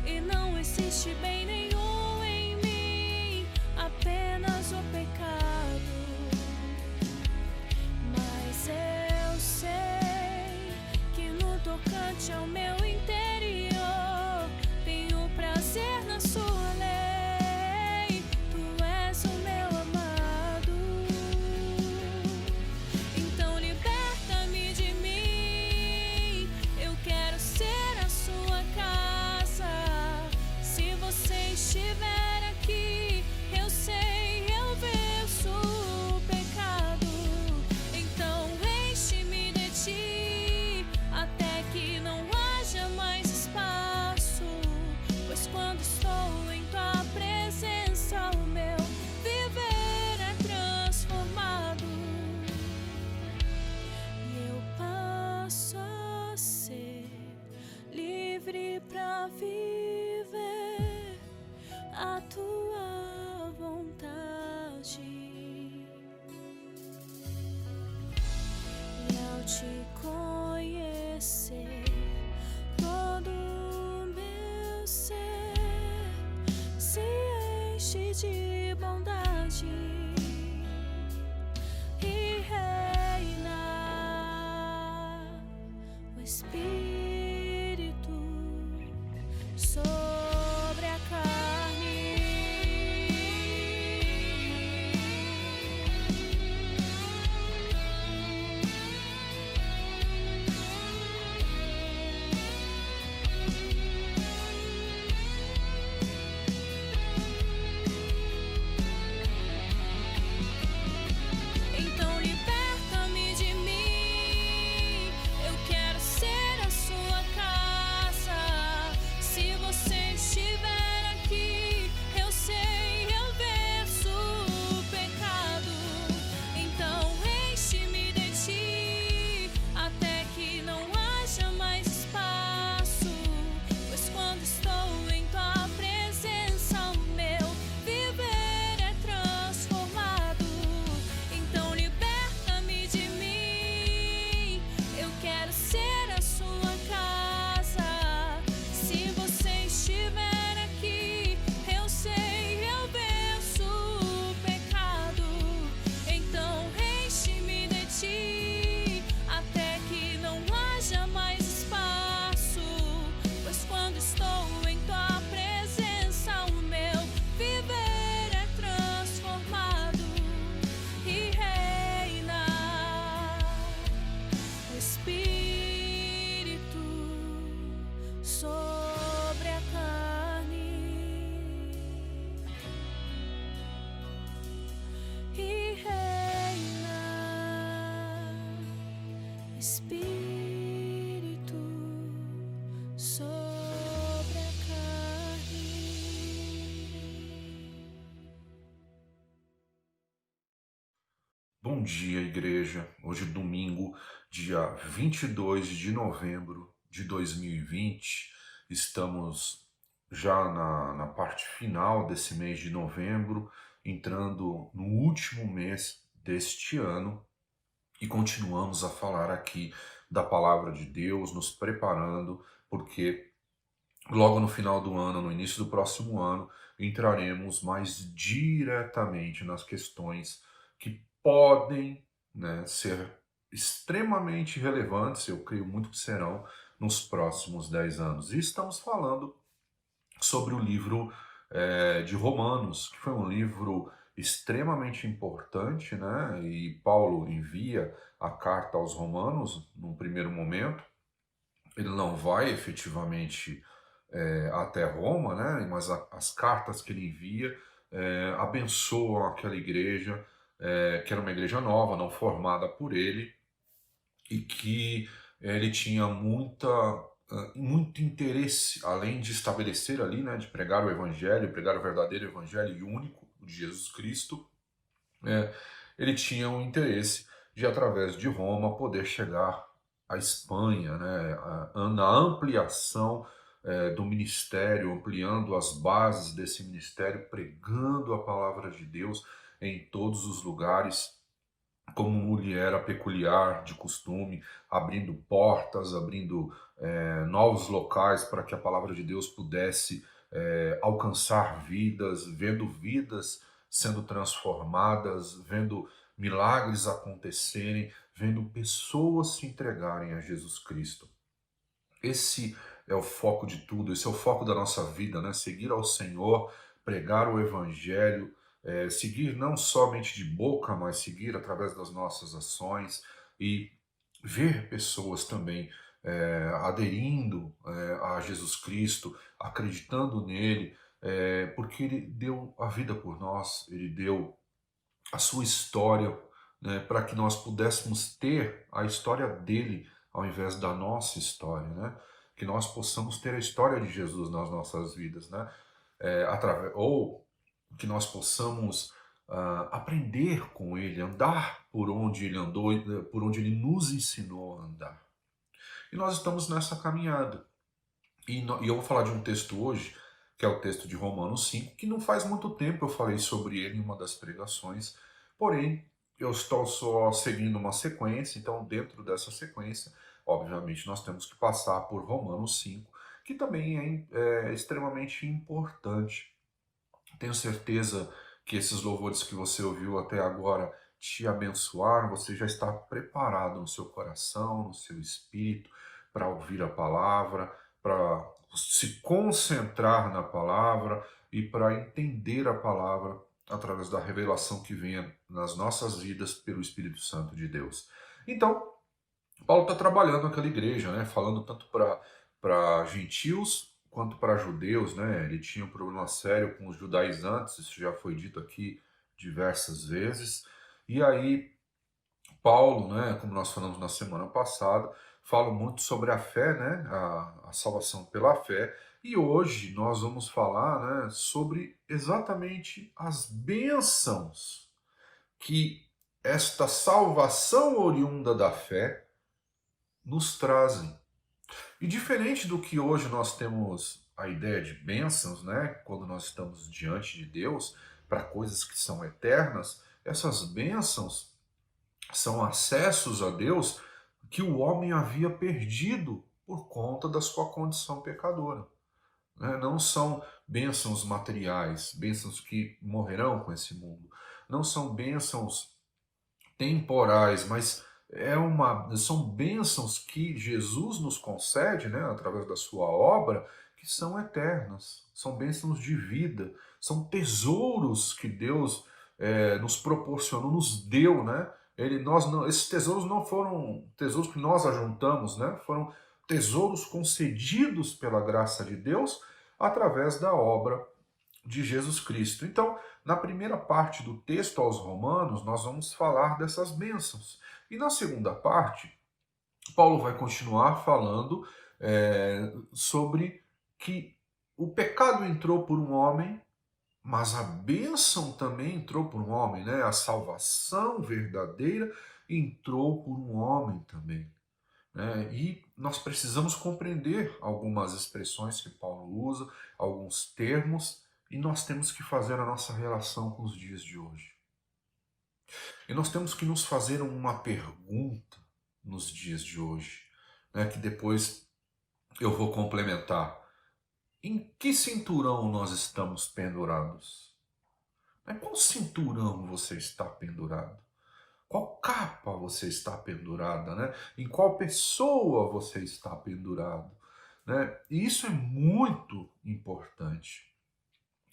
e não existe bem nenhum em mim, apenas o pecado. Mas eu sei que no tocante ao meu interior tenho prazer na sua lei. Tu és o meu amado, então liberta-me de mim. Eu quero ser a sua casa. Se você estiver aqui, eu sei, eu venço o pecado. Então enche-me de ti, até que não haja mais espaço. Pois quando estou em tua presença, o meu viver é transformado. E eu passo a ser livre pra viver a tua vontade. E ao te conhecer, todo o meu ser se enche de bondade e reina o Espírito sobre a carne. Bom dia, igreja. Hoje, domingo, dia 22 de novembro de 2020. Estamos já na parte final desse mês de novembro, entrando no último mês deste ano e continuamos a falar aqui da palavra de Deus, nos preparando, porque logo no final do ano, no início do próximo ano, entraremos mais diretamente nas questões que podem, né, ser extremamente relevantes, eu creio muito que serão, nos próximos 10 anos. E estamos falando sobre o livro de Romanos, que foi um livro extremamente importante, né? E Paulo envia a carta aos Romanos num primeiro momento. Ele não vai efetivamente até Roma, né? Mas as cartas que ele envia abençoam aquela igreja, que era uma igreja nova, não formada por ele, e que ele tinha muito interesse, além de estabelecer ali, né, de pregar o evangelho, pregar o verdadeiro evangelho e único, o de Jesus Cristo, ele tinha um interesse de, através de Roma, poder chegar à Espanha, né, na ampliação do ministério, ampliando as bases desse ministério, pregando a palavra de Deus em todos os lugares, como lhe era peculiar de costume, abrindo portas, abrindo novos locais para que a palavra de Deus pudesse alcançar vidas, vendo vidas sendo transformadas, vendo milagres acontecerem, vendo pessoas se entregarem a Jesus Cristo. Esse é o foco de tudo, esse é o foco da nossa vida, né? Seguir ao Senhor, pregar o Evangelho, seguir não somente de boca, mas seguir através das nossas ações e ver pessoas também aderindo a Jesus Cristo, acreditando nele, porque ele deu a vida por nós, ele deu a sua história, né, para que nós pudéssemos ter a história dele ao invés da nossa história, né? Que nós possamos ter a história de Jesus nas nossas vidas, né? Ou que nós possamos aprender com ele, andar por onde ele andou, por onde ele nos ensinou a andar. E nós estamos nessa caminhada. E eu vou falar de um texto hoje, que é o texto de Romanos 5, que não faz muito tempo eu falei sobre ele em uma das pregações, porém eu estou só seguindo uma sequência, então dentro dessa sequência, obviamente nós temos que passar por Romanos 5, que também é extremamente importante. Tenho certeza que esses louvores que você ouviu até agora te abençoaram, você já está preparado no seu coração, no seu espírito, para ouvir a palavra, para se concentrar na palavra e para entender a palavra através da revelação que venha nas nossas vidas pelo Espírito Santo de Deus. Então, Paulo está trabalhando naquela igreja, né, falando tanto para gentios quanto para judeus, né? Ele tinha um problema sério com os judaizantes, isso já foi dito aqui diversas vezes. E aí, Paulo, né, como nós falamos na semana passada, fala muito sobre a fé, né, a salvação pela fé. E hoje nós vamos falar, né, sobre exatamente as bênçãos que esta salvação oriunda da fé nos trazem. E diferente do que hoje nós temos a ideia de bênçãos, né, quando nós estamos diante de Deus, para coisas que são eternas, essas bênçãos são acessos a Deus que o homem havia perdido por conta da sua condição pecadora. Não são bênçãos materiais, bênçãos que morrerão com esse mundo. Não são bênçãos temporais, mas são bênçãos que Jesus nos concede, né, através da sua obra, que são eternas, são bênçãos de vida, são tesouros que Deus nos proporcionou, nos deu, né? Esses tesouros não foram tesouros que nós ajuntamos, né? Foram tesouros concedidos pela graça de Deus através da obra de Jesus Cristo. Então, na primeira parte do texto aos Romanos, nós vamos falar dessas bênçãos. E na segunda parte, Paulo vai continuar falando sobre que o pecado entrou por um homem mas a bênção também entrou por um homem, né? A salvação verdadeira entrou por um homem também, né? E nós precisamos compreender algumas expressões que Paulo usa, alguns termos, e nós temos que fazer a nossa relação com os dias de hoje. E nós temos que nos fazer uma pergunta nos dias de hoje, né? Que depois eu vou complementar. Em que cinturão nós estamos pendurados? Qual cinturão você está pendurado? Qual capa você está pendurada, né? Em qual pessoa você está pendurado, né? E isso é muito importante.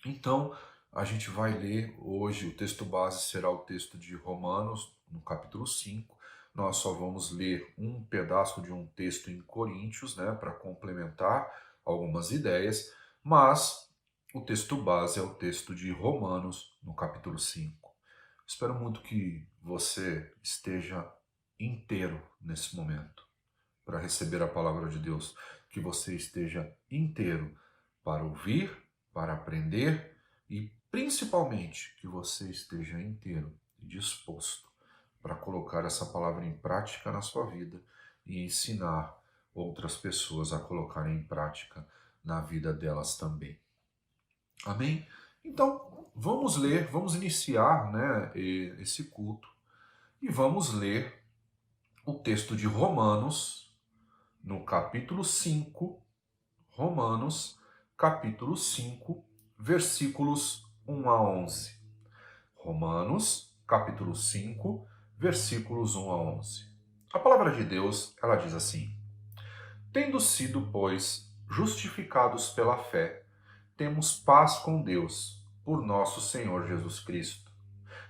Então, a gente vai ler hoje, o texto base será o texto de Romanos, no capítulo 5. Nós só vamos ler um pedaço de um texto em Coríntios, né, para complementar algumas ideias, mas o texto base é o texto de Romanos, no capítulo 5. Espero muito que você esteja inteiro nesse momento para receber a palavra de Deus, que você esteja inteiro para ouvir, para aprender e principalmente que você esteja inteiro e disposto para colocar essa palavra em prática na sua vida e ensinar outras pessoas a colocarem em prática na vida delas também. Amém? Então, vamos ler, vamos iniciar, né, esse culto e vamos ler o texto de Romanos, no capítulo 5, Romanos, capítulo 5, versículos 1 a 11. Romanos, capítulo 5, versículos 1 a 11. A palavra de Deus, ela diz assim: Tendo sido, pois, justificados pela fé, temos paz com Deus, por nosso Senhor Jesus Cristo,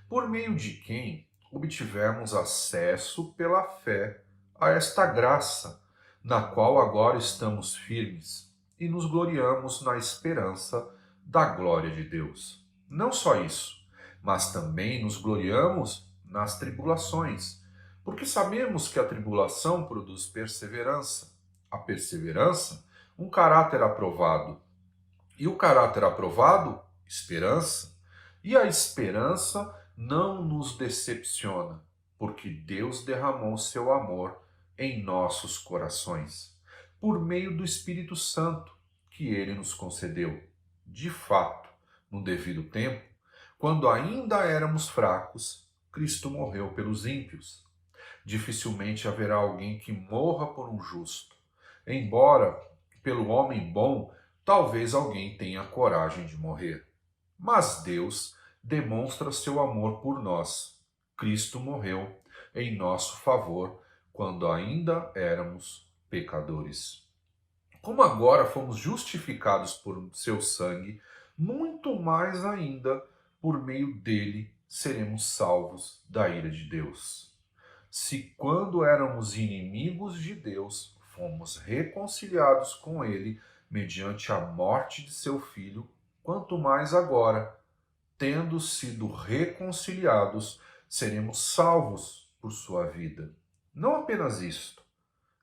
por meio de quem obtivemos acesso pela fé a esta graça, na qual agora estamos firmes e nos gloriamos na esperança da glória de Deus. Não só isso, mas também nos gloriamos nas tribulações, porque sabemos que a tribulação produz perseverança, a perseverança, um caráter aprovado, e o caráter aprovado, esperança, e a esperança não nos decepciona, porque Deus derramou seu amor em nossos corações, por meio do Espírito Santo que ele nos concedeu. De fato, no devido tempo, quando ainda éramos fracos, Cristo morreu pelos ímpios. Dificilmente haverá alguém que morra por um justo, embora pelo homem bom talvez alguém tenha coragem de morrer. Mas Deus demonstra seu amor por nós. Cristo morreu em nosso favor quando ainda éramos pecadores. Como agora fomos justificados por seu sangue, muito mais ainda por meio dele seremos salvos da ira de Deus. Se quando éramos inimigos de Deus, fomos reconciliados com ele mediante a morte de seu filho, quanto mais agora, tendo sido reconciliados, seremos salvos por sua vida. Não apenas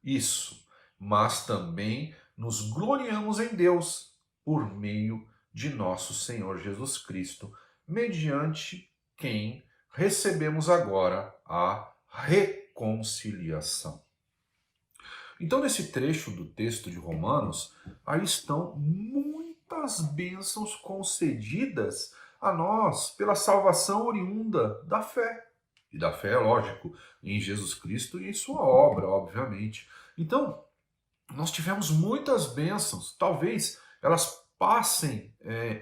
isso, mas também nos gloriamos em Deus por meio de nosso Senhor Jesus Cristo, mediante quem recebemos agora a reconciliação. Então, nesse trecho do texto de Romanos, aí estão muitas bênçãos concedidas a nós pela salvação oriunda da fé. E da fé, lógico, em Jesus Cristo e em sua obra, obviamente. Então, nós tivemos muitas bênçãos, talvez elas passem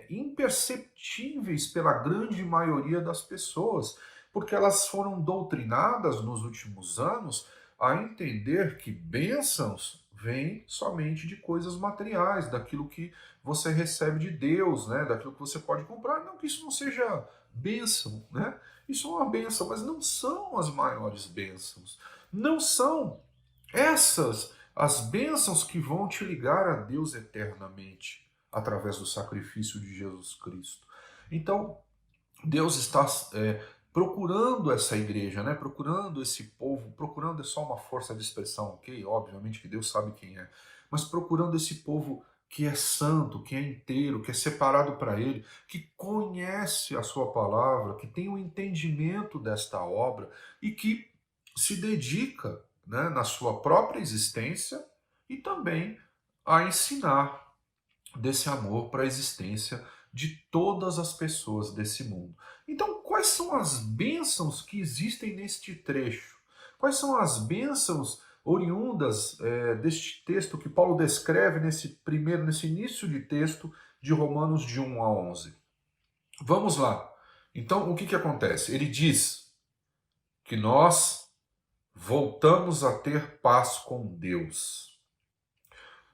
imperceptíveis pela grande maioria das pessoas, porque elas foram doutrinadas nos últimos anos a entender que bênçãos vêm somente de coisas materiais, daquilo que você recebe de Deus, né? Daquilo que você pode comprar. Não que isso não seja bênção, né? Isso é uma bênção, mas não são as maiores bênçãos. Não são essas as bênçãos que vão te ligar a Deus eternamente através do sacrifício de Jesus Cristo. Então, Deus está procurando essa igreja, né? Procurando esse povo, procurando é só uma força de expressão, ok? Obviamente que Deus sabe quem é, mas procurando esse povo que é santo, que é inteiro, que é separado para Ele, que conhece a sua palavra, que tem o entendimento desta obra e que se dedica, né, na sua própria existência e também a ensinar desse amor para a existência de todas as pessoas desse mundo. Então, quais são as bênçãos que existem neste trecho? Quais são as bênçãos oriundas deste texto que Paulo descreve nesse início de texto de Romanos de 1 a 11? Vamos lá. Então, o que acontece? Ele diz que nós voltamos a ter paz com Deus.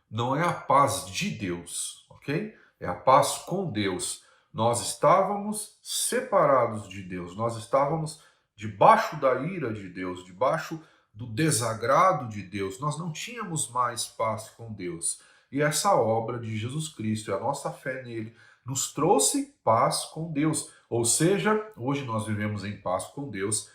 Não é a paz de Deus, ok? É a paz com Deus. Nós estávamos separados de Deus, nós estávamos debaixo da ira de Deus, debaixo do desagrado de Deus, nós não tínhamos mais paz com Deus. E essa obra de Jesus Cristo e a nossa fé nele nos trouxe paz com Deus. Ou seja, hoje nós vivemos em paz com Deus,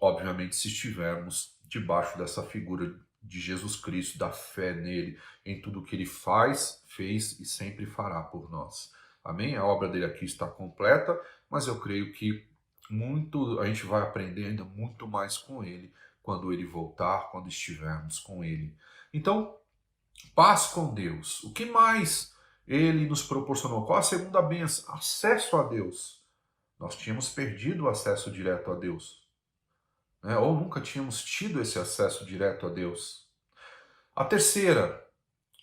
obviamente, se estivermos debaixo dessa figura de Jesus Cristo, da fé nele, em tudo que ele faz, fez e sempre fará por nós. Amém? A obra dele aqui está completa, mas eu creio que a gente vai aprender ainda muito mais com ele quando ele voltar, quando estivermos com ele. Então, paz com Deus. O que mais ele nos proporcionou? Qual a segunda bênção? Acesso a Deus. Nós tínhamos perdido o acesso direto a Deus, né? Ou nunca tínhamos tido esse acesso direto a Deus. A terceira,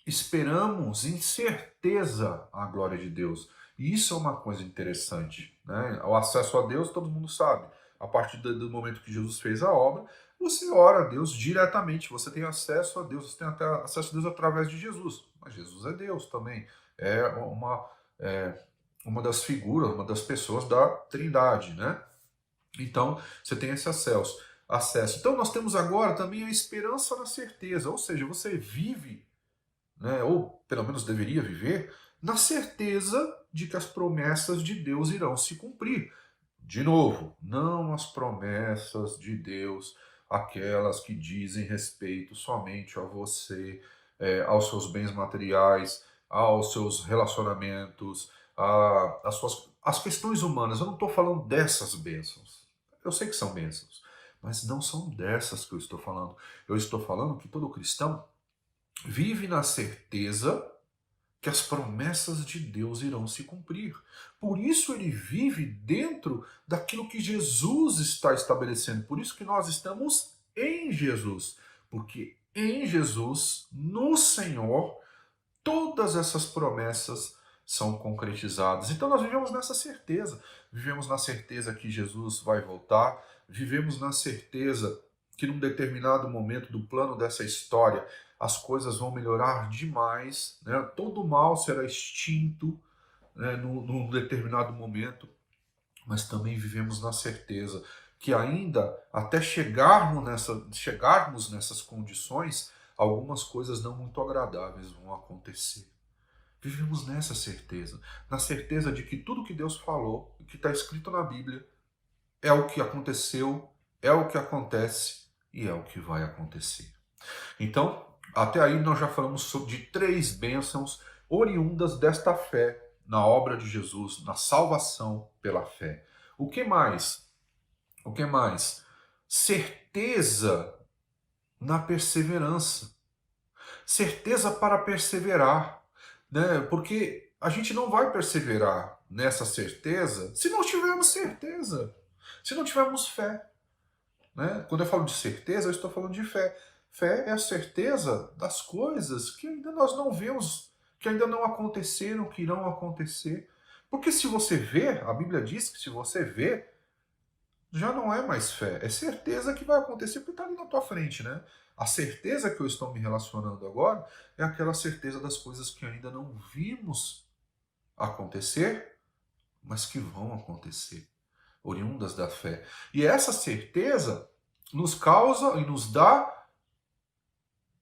esperamos em certeza a glória de Deus. E isso é uma coisa interessante, né? O acesso a Deus, todo mundo sabe. A partir do momento que Jesus fez a obra, você ora a Deus diretamente, você tem acesso a Deus, você tem até acesso a Deus através de Jesus. Mas Jesus é Deus também. É uma das figuras, uma das pessoas da Trindade, né? Então, você tem esse acesso. Então, nós temos agora também a esperança na certeza, ou seja, você vive, né, ou pelo menos deveria viver, na certeza de que as promessas de Deus irão se cumprir. De novo, não as promessas de Deus, aquelas que dizem respeito somente a você, aos seus bens materiais, aos seus relacionamentos, às questões humanas. Eu não estou falando dessas bênçãos. Eu sei que são bênçãos, mas não são dessas que eu estou falando. Eu estou falando que todo cristão vive na certeza que as promessas de Deus irão se cumprir. Por isso ele vive dentro daquilo que Jesus está estabelecendo. Por isso que nós estamos em Jesus. Porque em Jesus, no Senhor, todas essas promessas são concretizadas. Então nós vivemos nessa certeza. Vivemos na certeza que Jesus vai voltar. Vivemos na certeza que num determinado momento do plano dessa história as coisas vão melhorar demais, né? Todo o mal será extinto, né, num determinado momento, mas também vivemos na certeza que ainda até chegarmos nessas condições, algumas coisas não muito agradáveis vão acontecer. Vivemos nessa certeza, na certeza de que tudo que Deus falou, o que está escrito na Bíblia, é o que aconteceu, é o que acontece e é o que vai acontecer. Então, até aí nós já falamos de 3 bênçãos oriundas desta fé na obra de Jesus, na salvação pela fé. O que mais? O que mais? Certeza na perseverança. Certeza para perseverar, né? Porque a gente não vai perseverar nessa certeza se não tivermos certeza, se não tivermos fé, né? Quando eu falo de certeza, eu estou falando de fé. Fé é a certeza das coisas que ainda nós não vemos, que ainda não aconteceram, que irão acontecer. Porque se você vê, a Bíblia diz que se você vê, já não é mais fé, é certeza que vai acontecer porque está ali na tua frente, né? A certeza que eu estou me relacionando agora é aquela certeza das coisas que ainda não vimos acontecer, mas que vão acontecer, oriundas da fé. E essa certeza nos causa e nos dá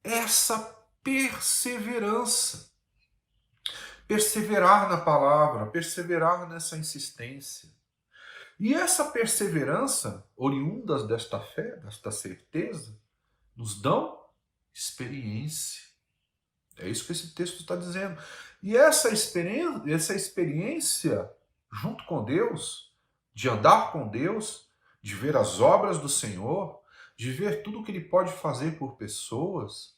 essa perseverança. Perseverar na palavra, perseverar nessa insistência. E essa perseverança, oriundas desta fé, desta certeza, nos dão experiência. É isso que esse texto está dizendo. E essa experiência junto com Deus, de andar com Deus, de ver as obras do Senhor, de ver tudo que Ele pode fazer por pessoas,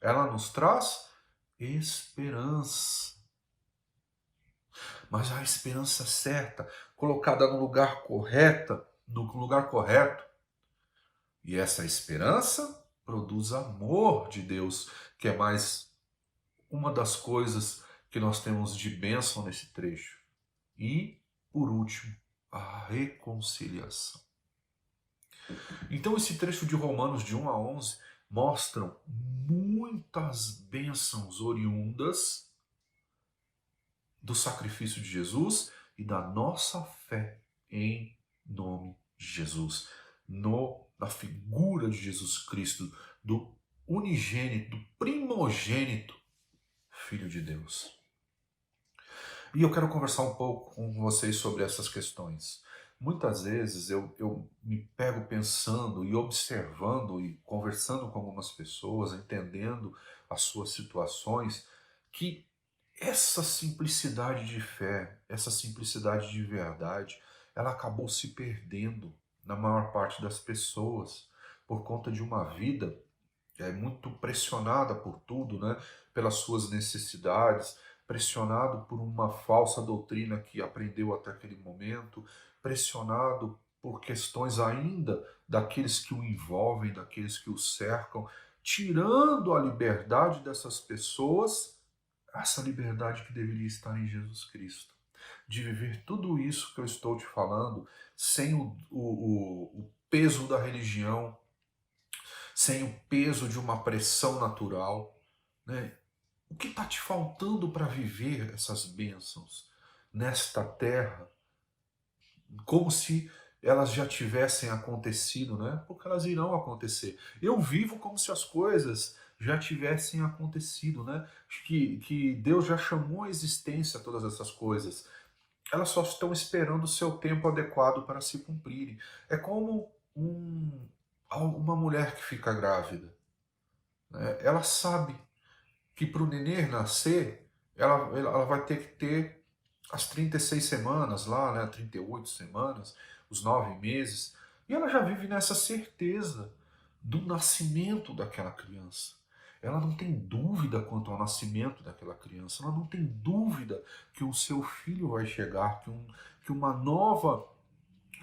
ela nos traz esperança. Mas a esperança certa, colocada no lugar correto. E essa esperança produz amor de Deus, que é mais uma das coisas que nós temos de bênção nesse trecho. E, por último, a reconciliação. Então, esse trecho de Romanos, de 1 a 11, mostram muitas bênçãos oriundas do sacrifício de Jesus e da nossa fé em nome de Jesus, na figura de Jesus Cristo, do unigênito, do primogênito Filho de Deus. E eu quero conversar um pouco com vocês sobre essas questões. Muitas vezes eu me pego pensando e observando e conversando com algumas pessoas, entendendo as suas situações, que essa simplicidade de fé, essa simplicidade de verdade, ela acabou se perdendo na maior parte das pessoas por conta de uma vida muito pressionada por tudo, né? Pelas suas necessidades, pressionado por uma falsa doutrina que aprendeu até aquele momento, pressionado por questões ainda daqueles que o envolvem, daqueles que o cercam, tirando a liberdade dessas pessoas, essa liberdade que deveria estar em Jesus Cristo, de viver tudo isso que eu estou te falando, sem o peso da religião, sem o peso de uma pressão natural, né? O que está te faltando para viver essas bênçãos nesta terra, como se elas já tivessem acontecido, né? Porque elas irão acontecer. Eu vivo como se as coisas já tivessem acontecido, né? Que Deus já chamou à existência todas essas coisas. Elas só estão esperando o seu tempo adequado para se cumprirem. É como uma mulher que fica grávida, né? Ela sabe que para o nenê nascer, ela vai ter que ter as 36 semanas lá, né? 38 semanas, os 9 meses, e ela já vive nessa certeza do nascimento daquela criança. Ela não tem dúvida quanto ao nascimento daquela criança, ela não tem dúvida que o seu filho vai chegar, que uma nova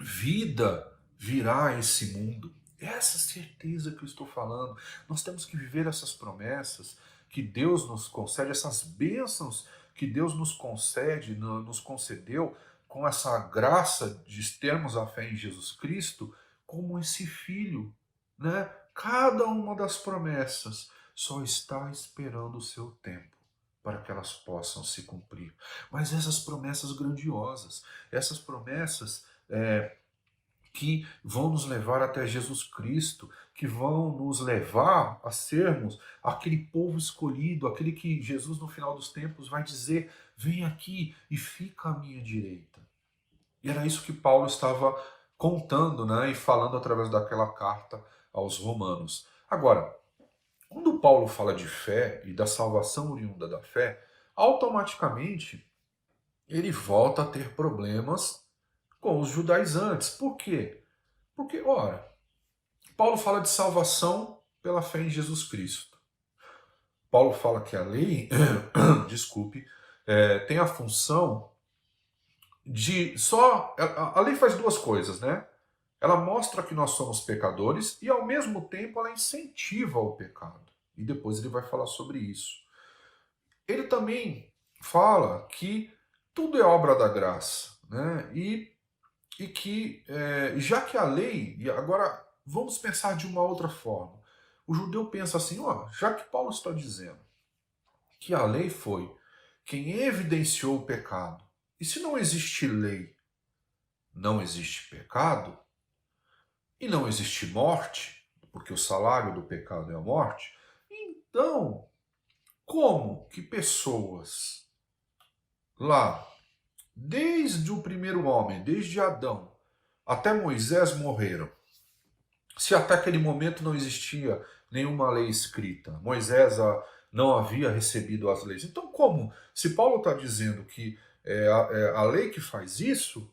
vida virá a esse mundo. Essa certeza que eu estou falando. Nós temos que viver essas promessas que Deus nos concede, essas bênçãos que Deus nos concede, nos concedeu com essa graça de termos a fé em Jesus Cristo, como esse filho, né? Cada uma das promessas só está esperando o seu tempo para que elas possam se cumprir. Mas essas promessas grandiosas, essas promessas que vão nos levar até Jesus Cristo, que vão nos levar a sermos aquele povo escolhido, aquele que Jesus no final dos tempos vai dizer: vem aqui e fica à minha direita. E era isso que Paulo estava contando, né, e falando através daquela carta aos Romanos. Agora, quando Paulo fala de fé e da salvação oriunda da fé, automaticamente ele volta a ter problemas com os judaizantes. Por quê? Porque, ora, Paulo fala de salvação pela fé em Jesus Cristo. Paulo fala que a lei, tem a função de só... A lei faz duas coisas, né? Ela mostra que nós somos pecadores e, ao mesmo tempo, ela incentiva o pecado. E depois ele vai falar sobre isso. Ele também fala que tudo é obra da graça, né? E que, já que a lei... E agora, vamos pensar de uma outra forma. O judeu pensa assim, já que Paulo está dizendo que a lei foi quem evidenciou o pecado, e se não existe lei, não existe pecado, e não existe morte, porque o salário do pecado é a morte, então, como que pessoas lá, desde o primeiro homem, desde Adão, até Moisés morreram, se até aquele momento não existia nenhuma lei escrita? Moisés, não havia recebido as leis. Então, como? Se Paulo está dizendo que é a lei que faz isso,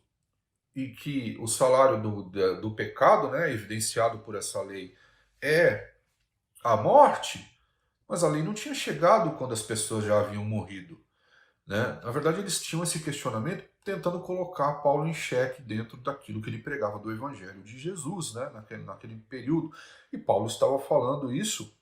e que o salário do pecado, né, evidenciado por essa lei, é a morte, mas a lei não tinha chegado quando as pessoas já haviam morrido. Né? Na verdade, eles tinham esse questionamento tentando colocar Paulo em xeque dentro daquilo que ele pregava do Evangelho de Jesus, né? naquele período. E Paulo estava falando isso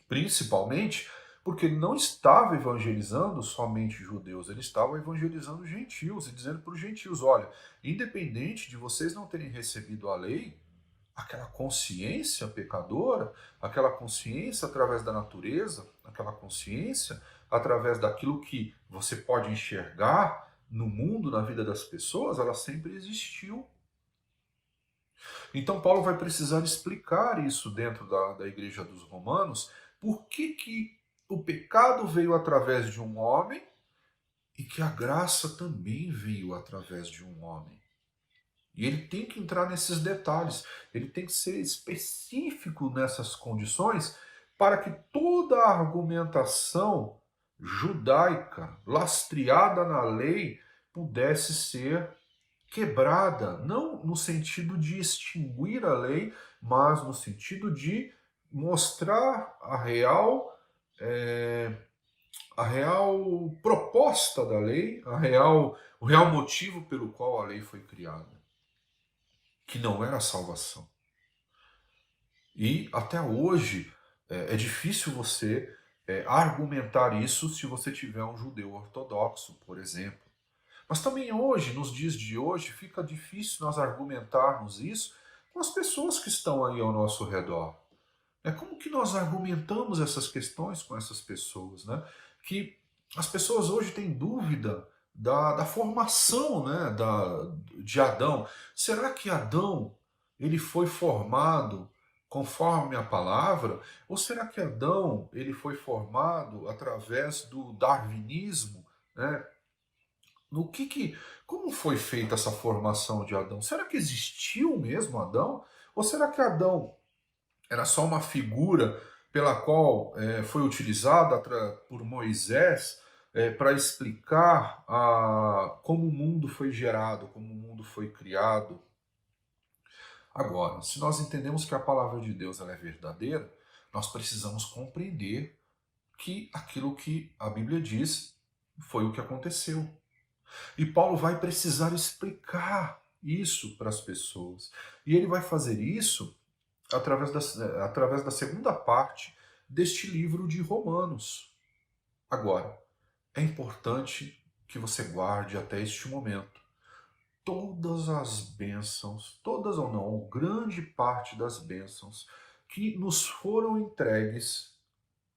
principalmente porque ele não estava evangelizando somente judeus, ele estava evangelizando gentios e dizendo para os gentios: olha, independente de vocês não terem recebido a lei, aquela consciência pecadora, aquela consciência através da natureza, aquela consciência através daquilo que você pode enxergar no mundo, na vida das pessoas, ela sempre existiu. Então Paulo vai precisar explicar isso dentro da igreja dos Romanos, por que o pecado veio através de um homem e que a graça também veio através de um homem. E ele tem que entrar nesses detalhes, ele tem que ser específico nessas condições para que toda a argumentação judaica, lastreada na lei, pudesse ser quebrada, não no sentido de extinguir a lei, mas no sentido de mostrar a real proposta da lei, o real motivo pelo qual a lei foi criada, que não era a salvação. E até hoje é difícil você argumentar isso se você tiver um judeu ortodoxo, por exemplo. Mas também hoje, nos dias de hoje, fica difícil nós argumentarmos isso com as pessoas que estão aí ao nosso redor. Como que nós argumentamos essas questões com essas pessoas? Né? Que as pessoas hoje têm dúvida da formação, né, de Adão. Será que Adão ele foi formado conforme a palavra? Ou será que Adão ele foi formado através do darwinismo? Né? Como foi feita essa formação de Adão? Será que existiu mesmo Adão? Ou será que Adão era só uma figura pela qual foi utilizada por Moisés para explicar como o mundo foi gerado, como o mundo foi criado? Agora, se nós entendemos que a palavra de Deus ela é verdadeira, nós precisamos compreender que aquilo que a Bíblia diz foi o que aconteceu. E Paulo vai precisar explicar isso para as pessoas. E ele vai fazer isso através da segunda parte deste livro de Romanos. Agora, é importante que você guarde até este momento todas as bênçãos, todas ou não, ou grande parte das bênçãos que nos foram entregues,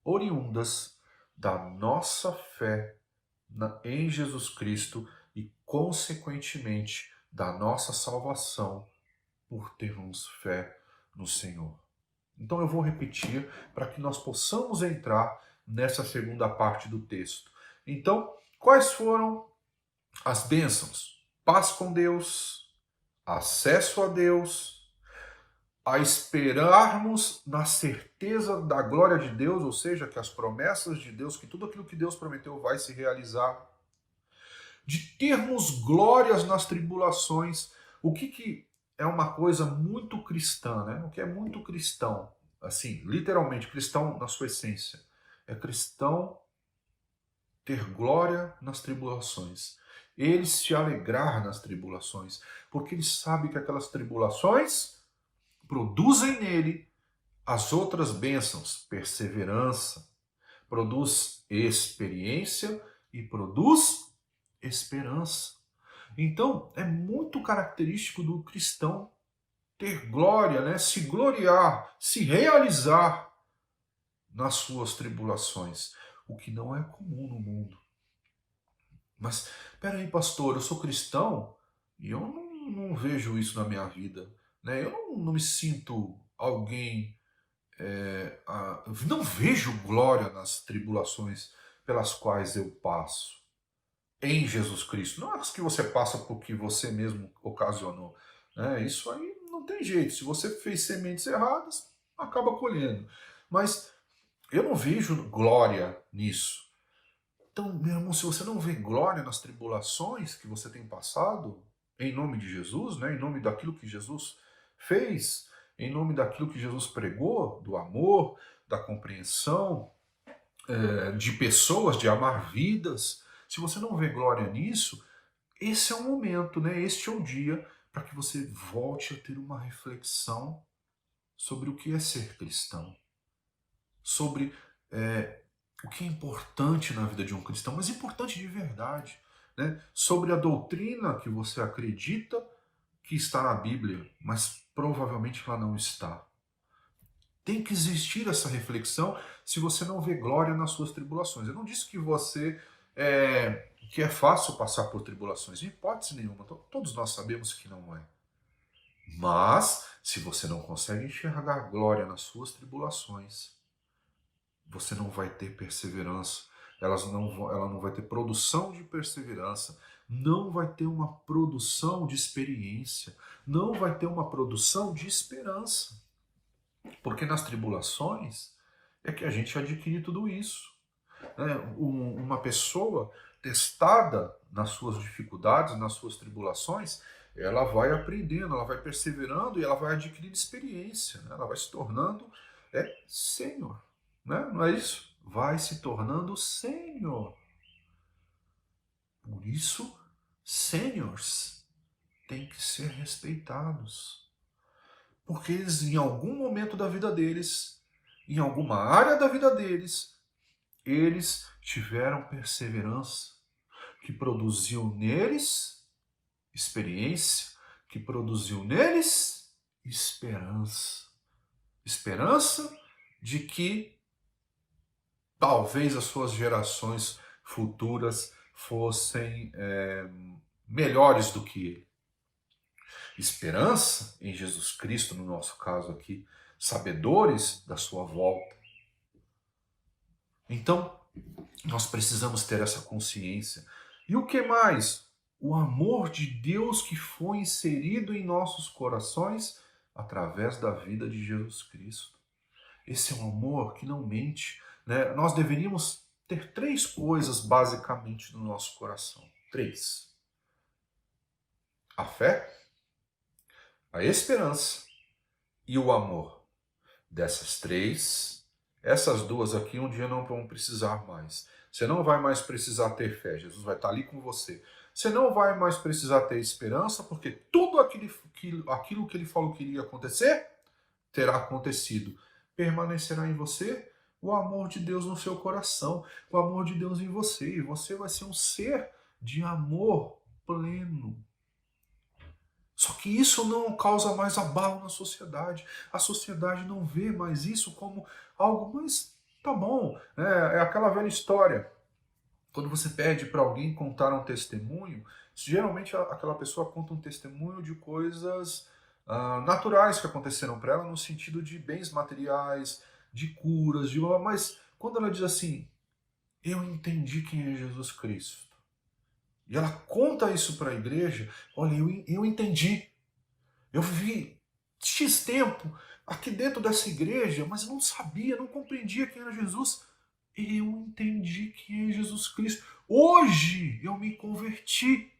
oriundas da nossa fé em Jesus Cristo e, consequentemente, da nossa salvação por termos fé no Senhor. Então eu vou repetir para que nós possamos entrar nessa segunda parte do texto. Então, quais foram as bênçãos? Paz com Deus, acesso a Deus, a esperarmos na certeza da glória de Deus, ou seja, que as promessas de Deus, que tudo aquilo que Deus prometeu vai se realizar, de termos glórias nas tribulações. O que é uma coisa muito cristã, né? O que é muito cristão, assim, literalmente cristão na sua essência, é cristão ter glória nas tribulações. Ele se alegrar nas tribulações, porque ele sabe que aquelas tribulações produzem nele as outras bênçãos, perseverança, produz experiência e produz esperança. Então, é muito característico do cristão ter glória, né? Se gloriar, se realizar nas suas tribulações, o que não é comum no mundo. Mas, peraí, pastor, eu sou cristão e eu não vejo isso na minha vida. Né? Eu não me sinto alguém... não vejo glória nas tribulações pelas quais eu passo em Jesus Cristo. Não é as que você passa porque você mesmo ocasionou. Né? Isso aí não tem jeito. Se você fez sementes erradas, acaba colhendo. Mas Eu não vejo glória nisso. Então, meu irmão, se você não vê glória nas tribulações que você tem passado, em nome de Jesus, né, em nome daquilo que Jesus fez, em nome daquilo que Jesus pregou, do amor, da compreensão, de pessoas, de amar vidas, se você não vê glória nisso, esse é o momento, né? Este é o dia para que você volte a ter uma reflexão sobre o que é ser cristão, sobre o que é importante na vida de um cristão, mas importante de verdade, né? Sobre a doutrina que você acredita que está na Bíblia, mas provavelmente ela não está. Tem que existir essa reflexão se você não vê glória nas suas tribulações. Eu não disse que que é fácil passar por tribulações, em hipótese nenhuma. Todos nós sabemos que não é. Mas, se você não consegue enxergar glória nas suas tribulações, você não vai ter perseverança, ela não vai ter produção de perseverança, não vai ter uma produção de experiência, não vai ter uma produção de esperança. Porque nas tribulações é que a gente adquire tudo isso. Né? Uma pessoa testada nas suas dificuldades, nas suas tribulações, ela vai aprendendo, ela vai perseverando e ela vai adquirindo experiência, né? Ela vai se tornando sênior, né? Não é isso? Vai se tornando sênior. Por isso, sêniors têm que ser respeitados. Porque eles, em algum momento da vida deles, em alguma área da vida deles, eles tiveram perseverança, que produziu neles experiência, que produziu neles esperança. Esperança de que talvez as suas gerações futuras fossem melhores do que ele. Esperança em Jesus Cristo, no nosso caso aqui, sabedores da sua volta. Então, nós precisamos ter essa consciência. E o que mais? O amor de Deus que foi inserido em nossos corações através da vida de Jesus Cristo. Esse é um amor que não mente, né? Nós deveríamos ter 3 coisas basicamente no nosso coração. 3. A fé, a esperança e o amor. Dessas 3, essas 2 aqui um dia não vão precisar mais. Você não vai mais precisar ter fé, Jesus vai estar ali com você. Você não vai mais precisar ter esperança, porque tudo aquilo que ele falou que iria acontecer, terá acontecido. Permanecerá em você o amor de Deus no seu coração, o amor de Deus em você, e você vai ser um ser de amor pleno. Só que isso não causa mais abalo na sociedade. A sociedade não vê mais isso como algo, mas tá bom. É aquela velha história. Quando você pede para alguém contar um testemunho, geralmente aquela pessoa conta um testemunho de coisas naturais que aconteceram para ela, no sentido de bens materiais, de curas, mas quando ela diz assim, eu entendi quem é Jesus Cristo, e ela conta isso para a igreja, olha, eu entendi, eu vivi X tempo aqui dentro dessa igreja, mas eu não sabia, não compreendia quem era Jesus. Eu entendi quem é Jesus Cristo. Hoje eu me converti.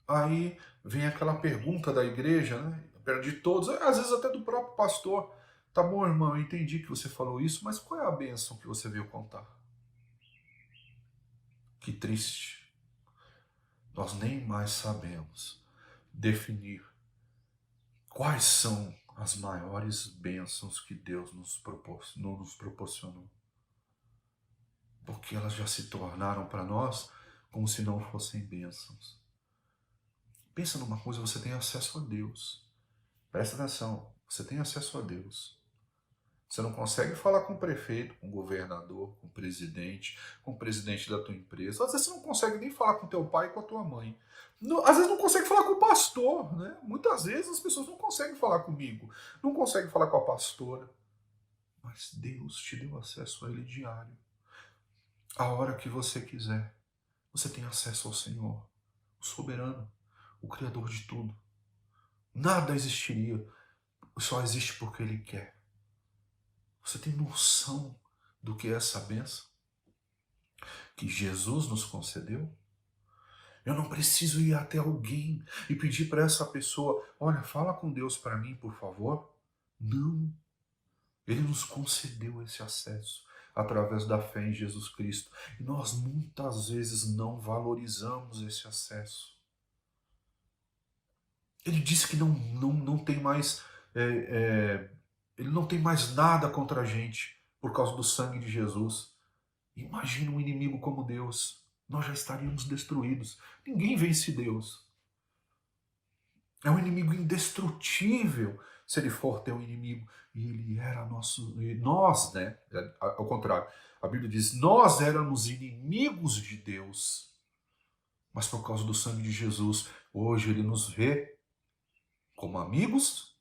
Aí vem aquela pergunta da igreja, né? De todos, às vezes até do próprio pastor. Tá bom, irmão, eu entendi que você falou isso, mas qual é a bênção que você veio contar? Que triste. Nós nem mais sabemos definir quais são as maiores bênçãos que Deus nos proporcionou. Porque elas já se tornaram para nós como se não fossem bênçãos. Pensa numa coisa, você tem acesso a Deus. Presta atenção, você tem acesso a Deus. Você não consegue falar com o prefeito, com o governador, com o presidente da tua empresa. Às vezes você não consegue nem falar com teu pai e com a tua mãe. Às vezes não consegue falar com o pastor, né? Muitas vezes as pessoas não conseguem falar comigo, não conseguem falar com a pastora. Mas Deus te deu acesso a Ele diário. A hora que você quiser, você tem acesso ao Senhor, o soberano, o Criador de tudo. Nada existiria, só existe porque Ele quer. Você tem noção do que é essa bênção que Jesus nos concedeu? Eu não preciso ir até alguém e pedir para essa pessoa, olha, fala com Deus para mim, por favor. Não. Ele nos concedeu esse acesso através da fé em Jesus Cristo. E nós muitas vezes não valorizamos esse acesso. Ele disse que não tem mais, ele não tem mais nada contra a gente por causa do sangue de Jesus. Imagina um inimigo como Deus. Nós já estaríamos destruídos. Ninguém vence Deus. É um inimigo indestrutível se ele for teu inimigo. E ele era nosso... E nós, né? Ao contrário. A Bíblia diz, nós éramos inimigos de Deus. Mas por causa do sangue de Jesus, hoje ele nos vê como amigos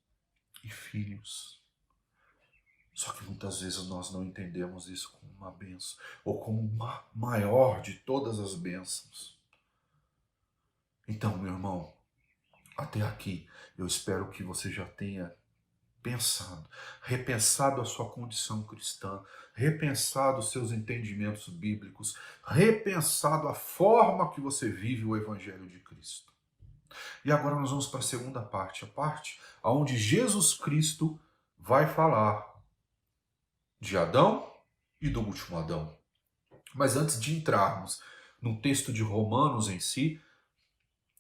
e filhos. Só que muitas vezes nós não entendemos isso como uma bênção, ou como uma maior de todas as bênçãos. Então, meu irmão, até aqui, eu espero que você já tenha pensado, repensado a sua condição cristã, repensado os seus entendimentos bíblicos, repensado a forma que você vive o Evangelho de Cristo. E agora nós vamos para a segunda parte, a parte onde Jesus Cristo vai falar de Adão e do último Adão. Mas antes de entrarmos no texto de Romanos em si,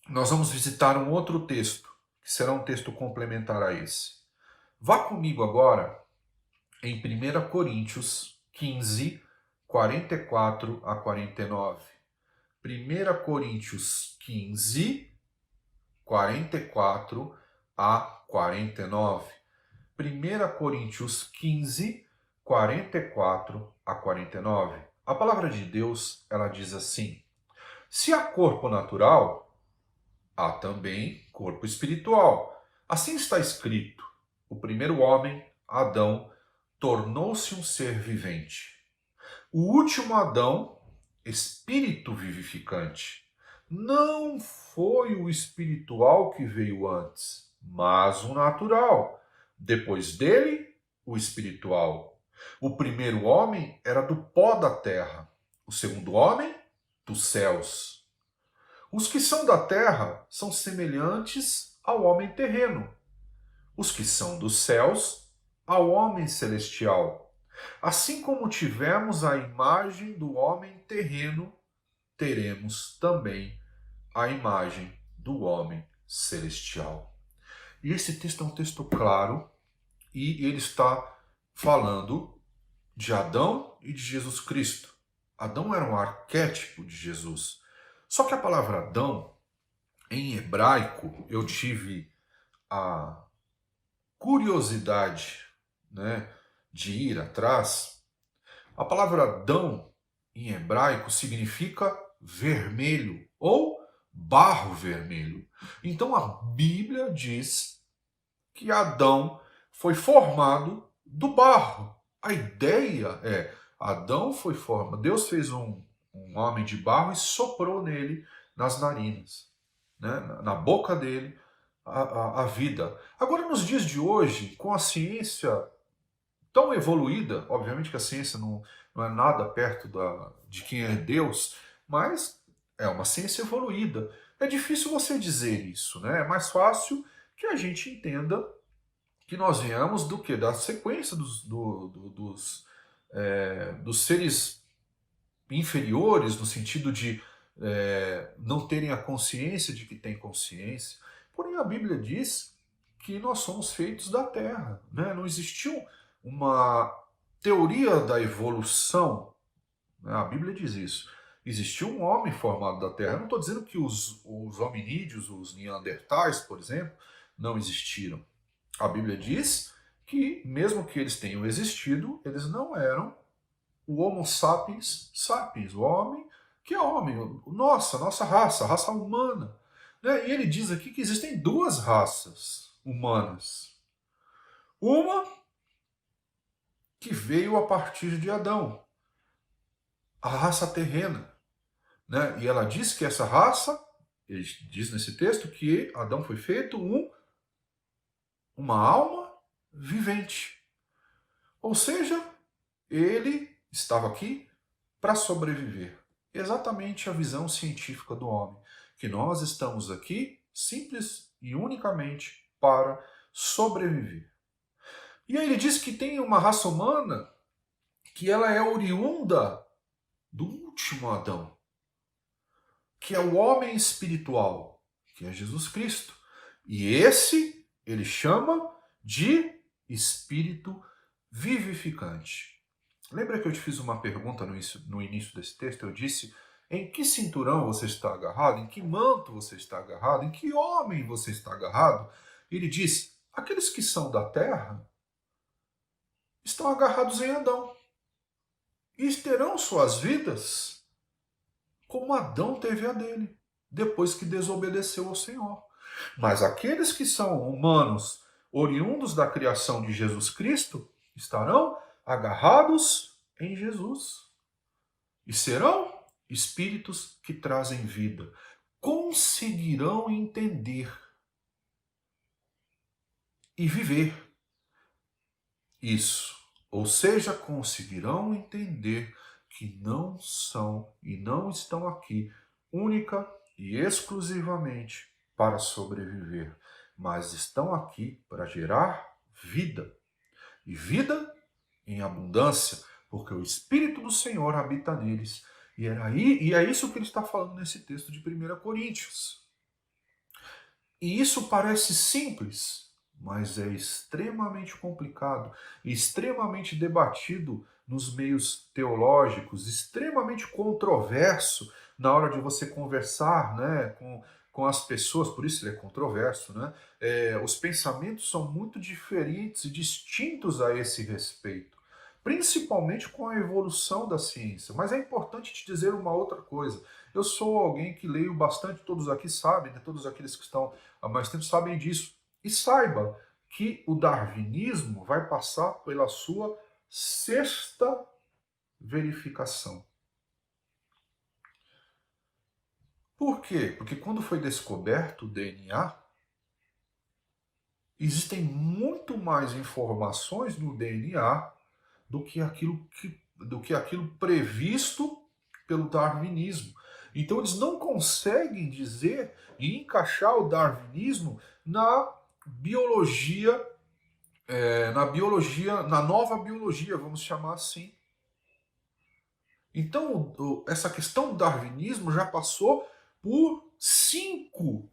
nós vamos visitar um outro texto, que será um texto complementar a esse. Vá comigo agora em 1 Coríntios 15, 44 a 49. 1 Coríntios 15, 44 a 49. 1 Coríntios 15, 44 a 49. A palavra de Deus, ela diz assim: se há corpo natural, há também corpo espiritual. Assim está escrito: o primeiro homem, Adão, tornou-se um ser vivente. O último Adão, espírito vivificante. Não foi o espiritual que veio antes, mas o natural. Depois dele, o espiritual. O primeiro homem era do pó da terra, o segundo homem, dos céus. Os que são da terra são semelhantes ao homem terreno. Os que são dos céus, ao homem celestial. Assim como tivemos a imagem do homem terreno, teremos também a imagem do homem celestial. E esse texto é um texto claro e ele está falando de Adão e de Jesus Cristo. Adão era um arquétipo de Jesus. Só que a palavra Adão, em hebraico, eu tive a curiosidade, né, de ir atrás. A palavra Adão, em hebraico, significa vermelho ou barro vermelho. Então a Bíblia diz que Adão foi formado do barro. A ideia é, Adão foi formado, Deus fez um homem de barro e soprou nele nas narinas, né, na boca dele, a vida. Agora, nos dias de hoje, com a ciência tão evoluída, obviamente que a ciência não é nada perto de quem é Deus, mas é uma ciência evoluída. É difícil você dizer isso, né? É mais fácil que a gente entenda que nós viemos do que? Da sequência dos seres inferiores, no sentido de não terem a consciência de que tem consciência. Porém, a Bíblia diz que nós somos feitos da terra, né? Não existiu uma teoria da evolução, né? A Bíblia diz isso. Existiu um homem formado da terra. Eu não estou dizendo que os hominídeos, os neandertais, por exemplo, não existiram. A Bíblia diz que, mesmo que eles tenham existido, eles não eram o Homo sapiens sapiens, o homem que é homem, nossa raça, a raça humana. Né? E ele diz aqui que existem duas raças humanas. Uma que veio a partir de Adão, a raça terrena. Né? E ela diz que essa raça, ele diz nesse texto que Adão foi feito uma alma vivente. Ou seja, ele estava aqui para sobreviver. Exatamente a visão científica do homem, que nós estamos aqui simples e unicamente para sobreviver. E aí ele diz que tem uma raça humana que ela é oriunda do último Adão, que é o homem espiritual, que é Jesus Cristo. E esse ele chama de espírito vivificante. Lembra que eu te fiz uma pergunta no início desse texto? Eu disse: em que cinturão você está agarrado? Em que manto você está agarrado? Em que homem você está agarrado? Ele diz: aqueles que são da terra estão agarrados em Adão e terão suas vidas como Adão teve a dele, depois que desobedeceu ao Senhor. Mas aqueles que são humanos, oriundos da criação de Jesus Cristo, estarão agarrados em Jesus e serão espíritos que trazem vida. Conseguirão entender e viver isso. Ou seja, conseguirão entender que não são e não estão aqui única e exclusivamente para sobreviver, mas estão aqui para gerar vida. E vida em abundância, porque o Espírito do Senhor habita neles. E é isso que ele está falando nesse texto de 1 Coríntios. E isso parece simples, mas é extremamente complicado, extremamente debatido nos meios teológicos, extremamente controverso na hora de você conversar, né, com as pessoas, por isso ele é controverso, né? Os pensamentos são muito diferentes e distintos a esse respeito, principalmente com a evolução da ciência. Mas é importante te dizer uma outra coisa. Eu sou alguém que leio bastante, todos aqui sabem, né? Todos aqueles que estão há mais tempo sabem disso. E saiba que o darwinismo vai passar pela sua sexta verificação. Por quê? Porque quando foi descoberto o DNA, existem muito mais informações no DNA do que aquilo previsto pelo darwinismo. Então eles não conseguem dizer e encaixar o darwinismo na biologia, na nova biologia, vamos chamar assim. Então essa questão do darwinismo já passou por 5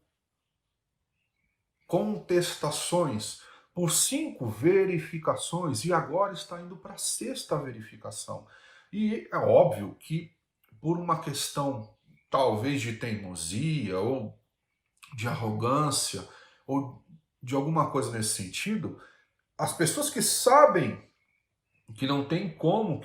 contestações, por 5 verificações, e agora está indo para a 6ª verificação. E é óbvio que, por uma questão talvez de teimosia, ou de arrogância, ou de alguma coisa nesse sentido, as pessoas que sabem que não tem como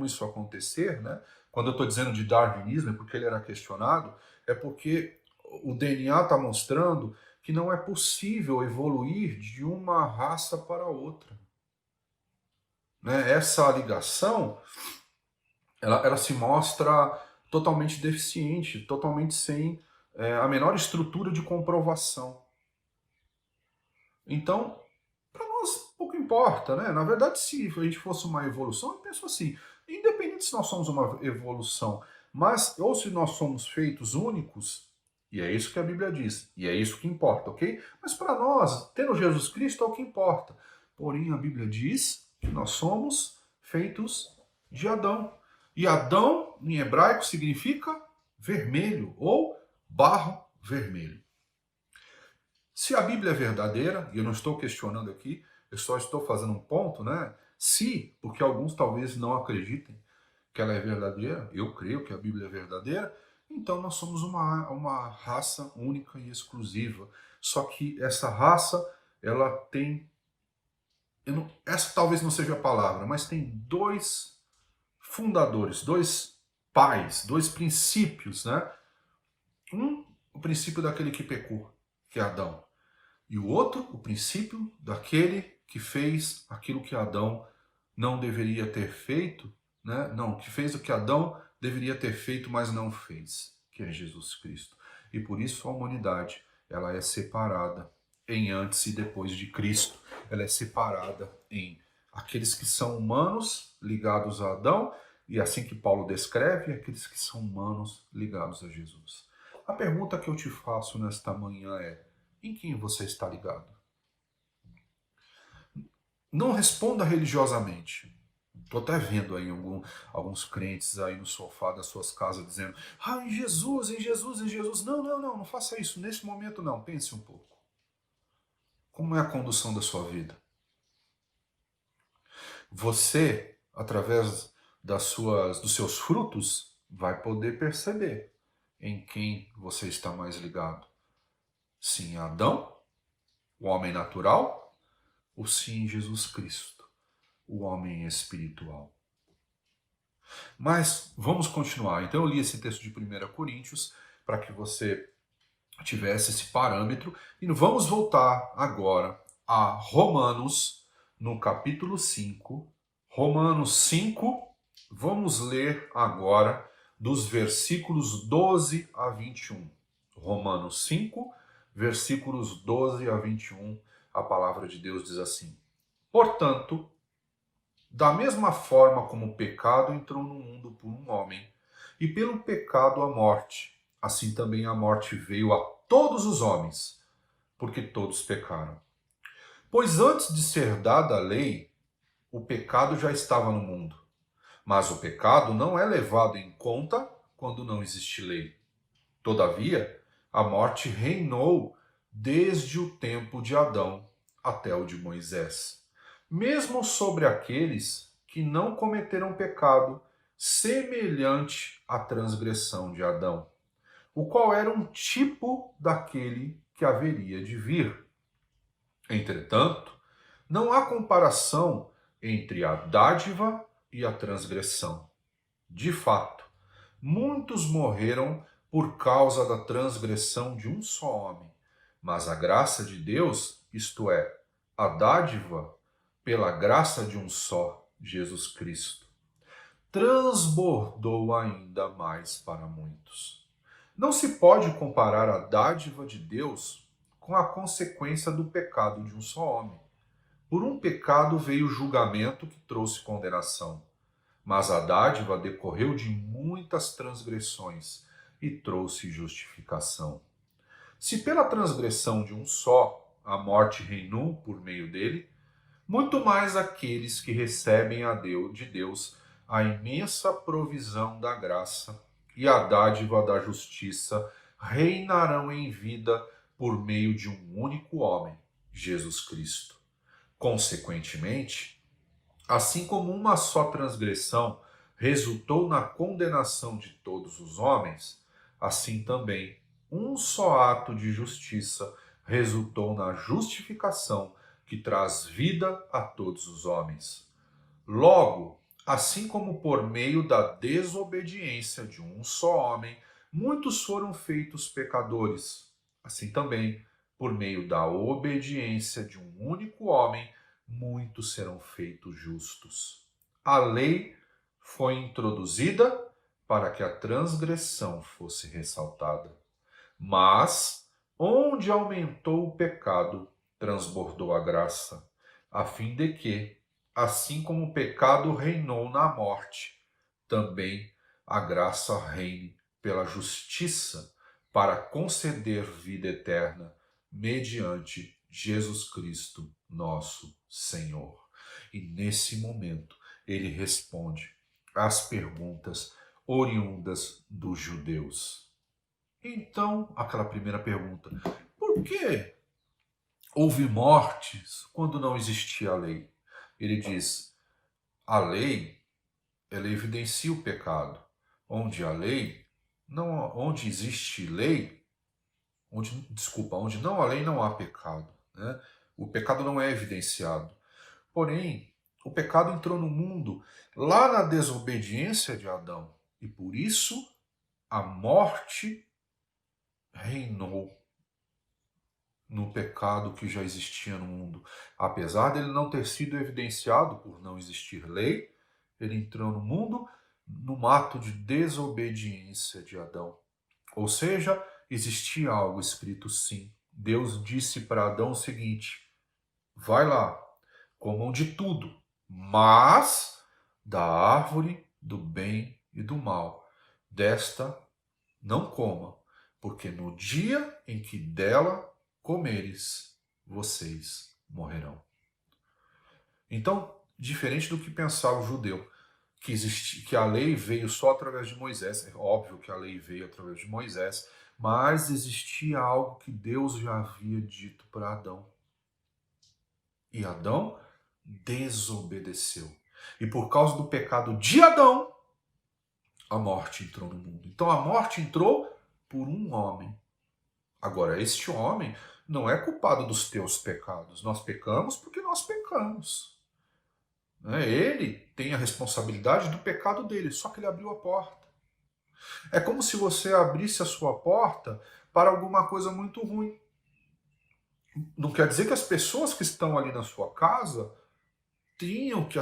isso acontecer, né? Quando eu estou dizendo de darwinismo, é porque ele era questionado, é porque o DNA está mostrando que não é possível evoluir de uma raça para outra. Né? Essa ligação, ela se mostra totalmente deficiente, totalmente sem a menor estrutura de comprovação. Então, para nós pouco importa, né? Na verdade, se a gente fosse uma evolução, eu penso assim, independente se nós somos uma evolução, ou se nós somos feitos únicos, e é isso que a Bíblia diz, e é isso que importa, ok? Mas para nós, tendo Jesus Cristo é o que importa. Porém, a Bíblia diz que nós somos feitos de Adão. E Adão, em hebraico, significa vermelho, ou barro vermelho. Se a Bíblia é verdadeira, e eu não estou questionando aqui, eu só estou fazendo um ponto, né? Porque alguns talvez não acreditem que ela é verdadeira, eu creio que a Bíblia é verdadeira, então nós somos uma raça única e exclusiva. Só que essa raça, ela tem... essa talvez não seja a palavra, mas tem 2 fundadores, 2 pais, 2 princípios, né? O princípio daquele que pecou, que é Adão. E o outro, o princípio daquele que fez aquilo que Adão não deveria ter feito, né? Não, que fez o que Adão deveria ter feito, mas não fez, que é Jesus Cristo. E por isso a humanidade, ela é separada em antes e depois de Cristo. Ela é separada em Aqueles que são humanos ligados a Adão, e assim que Paulo descreve, aqueles que são humanos ligados a Jesus. A pergunta que eu te faço nesta manhã é: em quem você está ligado? Não responda religiosamente. Estou até vendo aí alguns crentes aí no sofá das suas casas dizendo: ah, em Jesus, em Jesus, em Jesus. Não, não, não, não faça isso. Nesse momento não. Pense um pouco. Como é a condução da sua vida? Você, através dos seus frutos, vai poder perceber em quem você está mais ligado. Se em Adão, o homem natural, ou se em Jesus Cristo, o homem espiritual. Mas vamos continuar. Então eu li esse texto de 1 Coríntios para que você tivesse esse parâmetro. E vamos voltar agora a Romanos, no capítulo 5. Romanos 5, vamos ler agora dos versículos 12 a 21. Romanos 5, versículos 12 a 21, a palavra de Deus diz assim: portanto, da mesma forma como o pecado entrou no mundo por um homem, e pelo pecado a morte, assim também a morte veio a todos os homens, porque todos pecaram. Pois antes de ser dada a lei, o pecado já estava no mundo. Mas o pecado não é levado em conta quando não existe lei. Todavia, a morte reinou desde o tempo de Adão até o de Moisés, mesmo sobre aqueles que não cometeram pecado semelhante à transgressão de Adão, o qual era um tipo daquele que haveria de vir. Entretanto, não há comparação entre a dádiva e a transgressão. De fato, muitos morreram por causa da transgressão de um só homem, mas a graça de Deus, isto é, a dádiva, pela graça de um só, Jesus Cristo, transbordou ainda mais para muitos. Não se pode comparar a dádiva de Deus com a consequência do pecado de um só homem. Por um pecado veio o julgamento que trouxe condenação, mas a dádiva decorreu de muitas transgressões e trouxe justificação. Se pela transgressão de um só a morte reinou por meio dele, muito mais aqueles que recebem de Deus a imensa provisão da graça e a dádiva da justiça reinarão em vida por meio de um único homem, Jesus Cristo. Consequentemente, assim como uma só transgressão resultou na condenação de todos os homens, assim também um só ato de justiça resultou na justificação que traz vida a todos os homens. Logo, assim como por meio da desobediência de um só homem, muitos foram feitos pecadores, assim também, por meio da obediência de um único homem, muitos serão feitos justos. A lei foi introduzida para que a transgressão fosse ressaltada. Mas, onde aumentou o pecado, transbordou a graça, a fim de que, assim como o pecado reinou na morte, também a graça reine pela justiça para conceder vida eterna mediante Jesus Cristo, nosso Senhor. E nesse momento ele responde às perguntas oriundas dos judeus. Então, aquela primeira pergunta: por que houve mortes quando não existia a lei? Ele diz: a lei, ela evidencia o pecado. Onde existe lei, onde não há lei, não há pecado, né? O pecado não é evidenciado. Porém, o pecado entrou no mundo lá na desobediência de Adão. E por isso a morte reinou no pecado que já existia no mundo. Apesar dele não ter sido evidenciado por não existir lei, ele entrou no mundo num ato de desobediência de Adão. Ou seja, existia algo escrito sim. Deus disse para Adão o seguinte: vai lá, comam de tudo, mas da árvore do bem e do mal, desta não coma, porque no dia em que dela comeres, vocês morrerão. Então, diferente do que pensava o judeu, que a lei veio só através de Moisés, é óbvio que a lei veio através de Moisés, mas existia algo que Deus já havia dito para Adão. E Adão desobedeceu. E por causa do pecado de Adão, a morte entrou no mundo. Então a morte entrou por um homem. Agora, este homem não é culpado dos teus pecados. Nós pecamos porque nós pecamos. Ele tem a responsabilidade do pecado dele, só que ele abriu a porta. É como se você abrisse a sua porta para alguma coisa muito ruim. Não quer dizer que as pessoas que estão ali na sua casa tinham que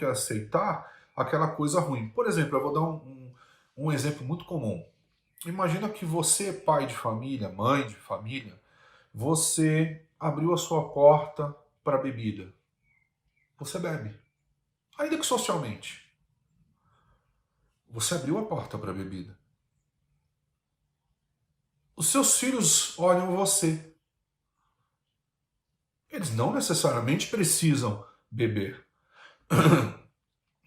aceitar aquela coisa ruim. Por exemplo, eu vou dar um exemplo muito comum. Imagina que você, pai de família, mãe de família, você abriu a sua porta para bebida. Você bebe. Ainda que socialmente. Você abriu a porta para a bebida. Os seus filhos olham você. Eles não necessariamente precisam beber,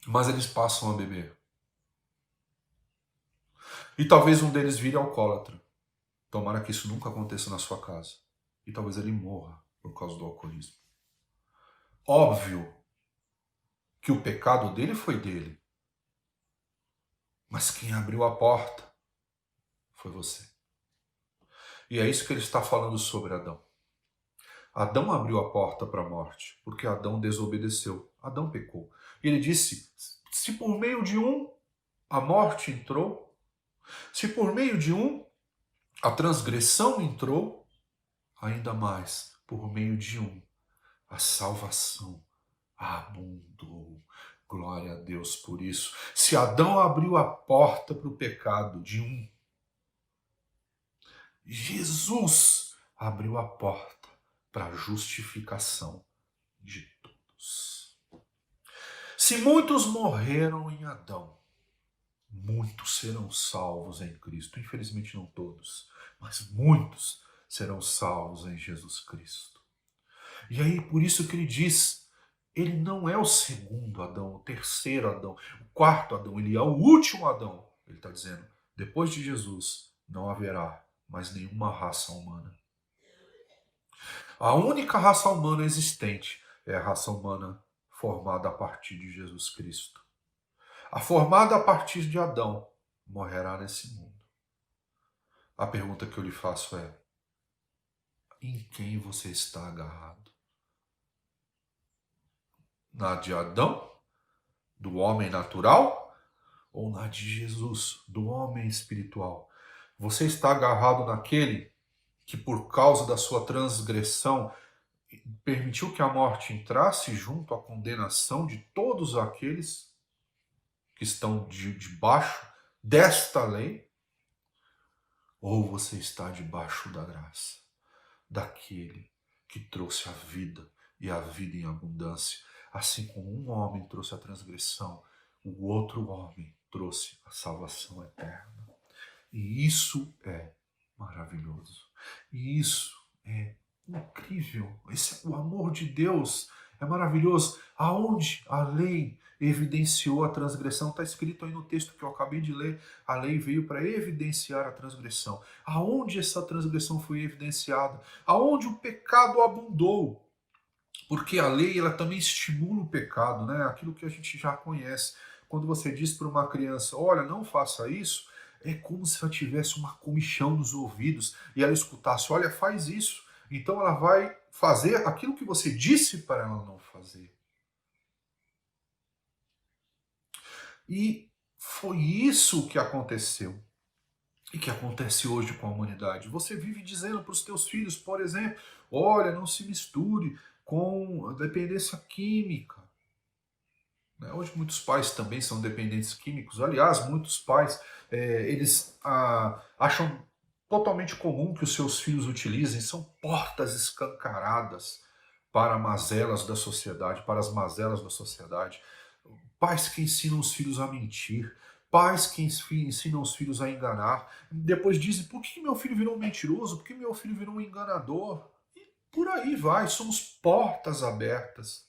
mas eles passam a beber. E talvez um deles vire alcoólatra. Tomara que isso nunca aconteça na sua casa. E talvez ele morra por causa do alcoolismo. Óbvio que o pecado dele foi dele. Mas quem abriu a porta foi você. E é isso que ele está falando sobre Adão. Adão abriu a porta para a morte, porque Adão desobedeceu. Adão pecou. E ele disse, se por meio de um a morte entrou, se por meio de um a transgressão entrou, ainda mais por meio de um a salvação abundou. Glória a Deus por isso. Se Adão abriu a porta para o pecado de um, Jesus abriu a porta para a justificação de todos. Se muitos morreram em Adão, muitos serão salvos em Cristo. Infelizmente não todos, mas muitos serão salvos em Jesus Cristo. E aí, por isso que ele diz, ele não é o segundo Adão, o terceiro Adão, o quarto Adão, ele é o último Adão. Ele está dizendo, depois de Jesus não haverá mais nenhuma raça humana. A única raça humana existente é a raça humana formada a partir de Jesus Cristo. A formada a partir de Adão morrerá nesse mundo. A pergunta que eu lhe faço é, em quem você está agarrado? Na de Adão, do homem natural, ou na de Jesus, do homem espiritual? Você está agarrado naquele que por causa da sua transgressão permitiu que a morte entrasse junto à condenação de todos aqueles que estão debaixo desta lei? Ou você está debaixo da graça daquele que trouxe a vida e a vida em abundância? Assim como um homem trouxe a transgressão, o outro homem trouxe a salvação eterna. E isso é maravilhoso. E isso é incrível. O amor de Deus é maravilhoso. Aonde a lei evidenciou a transgressão, está escrito aí no texto que eu acabei de ler, a lei veio para evidenciar a transgressão. Aonde essa transgressão foi evidenciada? Aonde o pecado abundou? Porque a lei ela também estimula o pecado, né? Aquilo que a gente já conhece. Quando você diz para uma criança, olha, não faça isso, é como se ela tivesse uma comichão nos ouvidos e ela escutasse, olha, faz isso. Então ela vai fazer aquilo que você disse para ela não fazer. E foi isso que aconteceu. E que acontece hoje com a humanidade. Você vive dizendo para os teus filhos, por exemplo, olha, não se misture com a dependência química. Hoje muitos pais também são dependentes químicos. Aliás, muitos pais eles acham totalmente comum que os seus filhos utilizem, são portas escancaradas para mazelas da sociedade, para as mazelas da sociedade. Pais que ensinam os filhos a mentir, pais que ensinam os filhos a enganar. Depois dizem, por que meu filho virou um mentiroso? Por que meu filho virou um enganador? E por aí vai, somos portas abertas.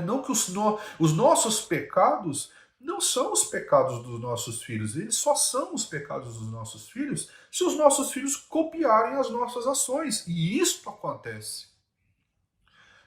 Não que os nossos pecados não são os pecados dos nossos filhos, eles só são os pecados dos nossos filhos se os nossos filhos copiarem as nossas ações. E isto acontece.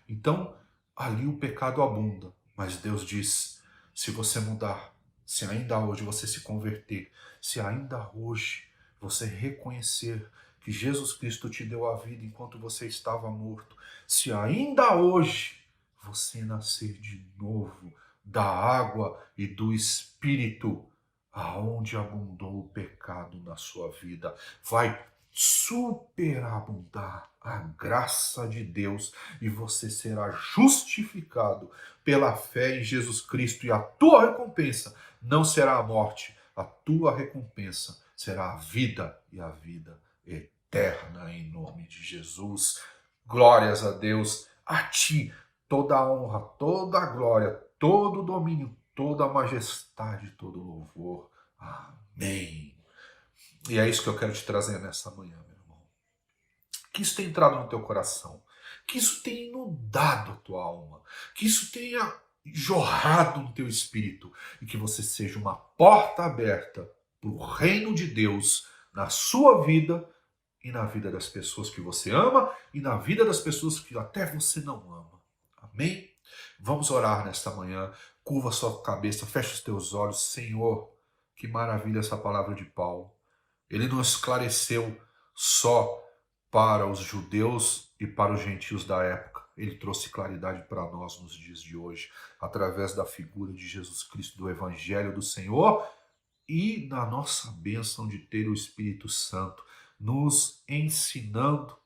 Então, ali o pecado abunda. Mas Deus diz, se você mudar, se ainda hoje você se converter, se ainda hoje você reconhecer que Jesus Cristo te deu a vida enquanto você estava morto, se ainda hoje você nascer de novo da água e do Espírito, aonde abundou o pecado na sua vida, vai superabundar a graça de Deus e você será justificado pela fé em Jesus Cristo, e a tua recompensa não será a morte, a tua recompensa será a vida, e a vida eterna, em nome de Jesus. Glórias a Deus, a ti toda a honra, toda a glória, todo o domínio, toda a majestade, todo o louvor. Amém. E é isso que eu quero te trazer nessa manhã, meu irmão. Que isso tenha entrado no teu coração, que isso tenha inundado a tua alma, que isso tenha jorrado no teu espírito e que você seja uma porta aberta para o reino de Deus na sua vida e na vida das pessoas que você ama e na vida das pessoas que até você não ama. Amém? Vamos orar nesta manhã. Curva a sua cabeça, fecha os teus olhos. Senhor, que maravilha essa palavra de Paulo. Ele não esclareceu só para os judeus e para os gentios da época. Ele trouxe claridade para nós nos dias de hoje, através da figura de Jesus Cristo, do Evangelho do Senhor e na nossa bênção de ter o Espírito Santo nos ensinando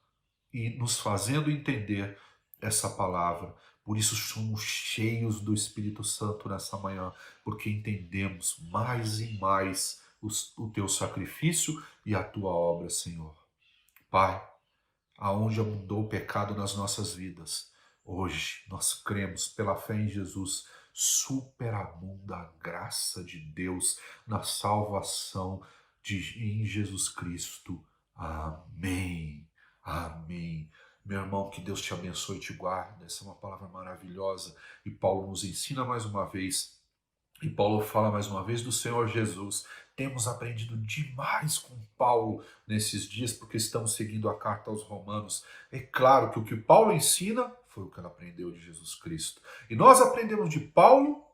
e nos fazendo entender essa palavra. Por isso somos cheios do Espírito Santo nessa manhã, porque entendemos mais e mais o teu sacrifício e a tua obra, Senhor. Pai, aonde abundou o pecado nas nossas vidas, hoje nós cremos pela fé em Jesus, superabunda a graça de Deus na salvação em Jesus Cristo. Amém. Amém. Meu irmão, que Deus te abençoe e te guarde. Essa é uma palavra maravilhosa. E Paulo nos ensina mais uma vez. E Paulo fala mais uma vez do Senhor Jesus. Temos aprendido demais com Paulo nesses dias, porque estamos seguindo a carta aos Romanos. É claro que o que Paulo ensina foi o que ele aprendeu de Jesus Cristo. E nós aprendemos de Paulo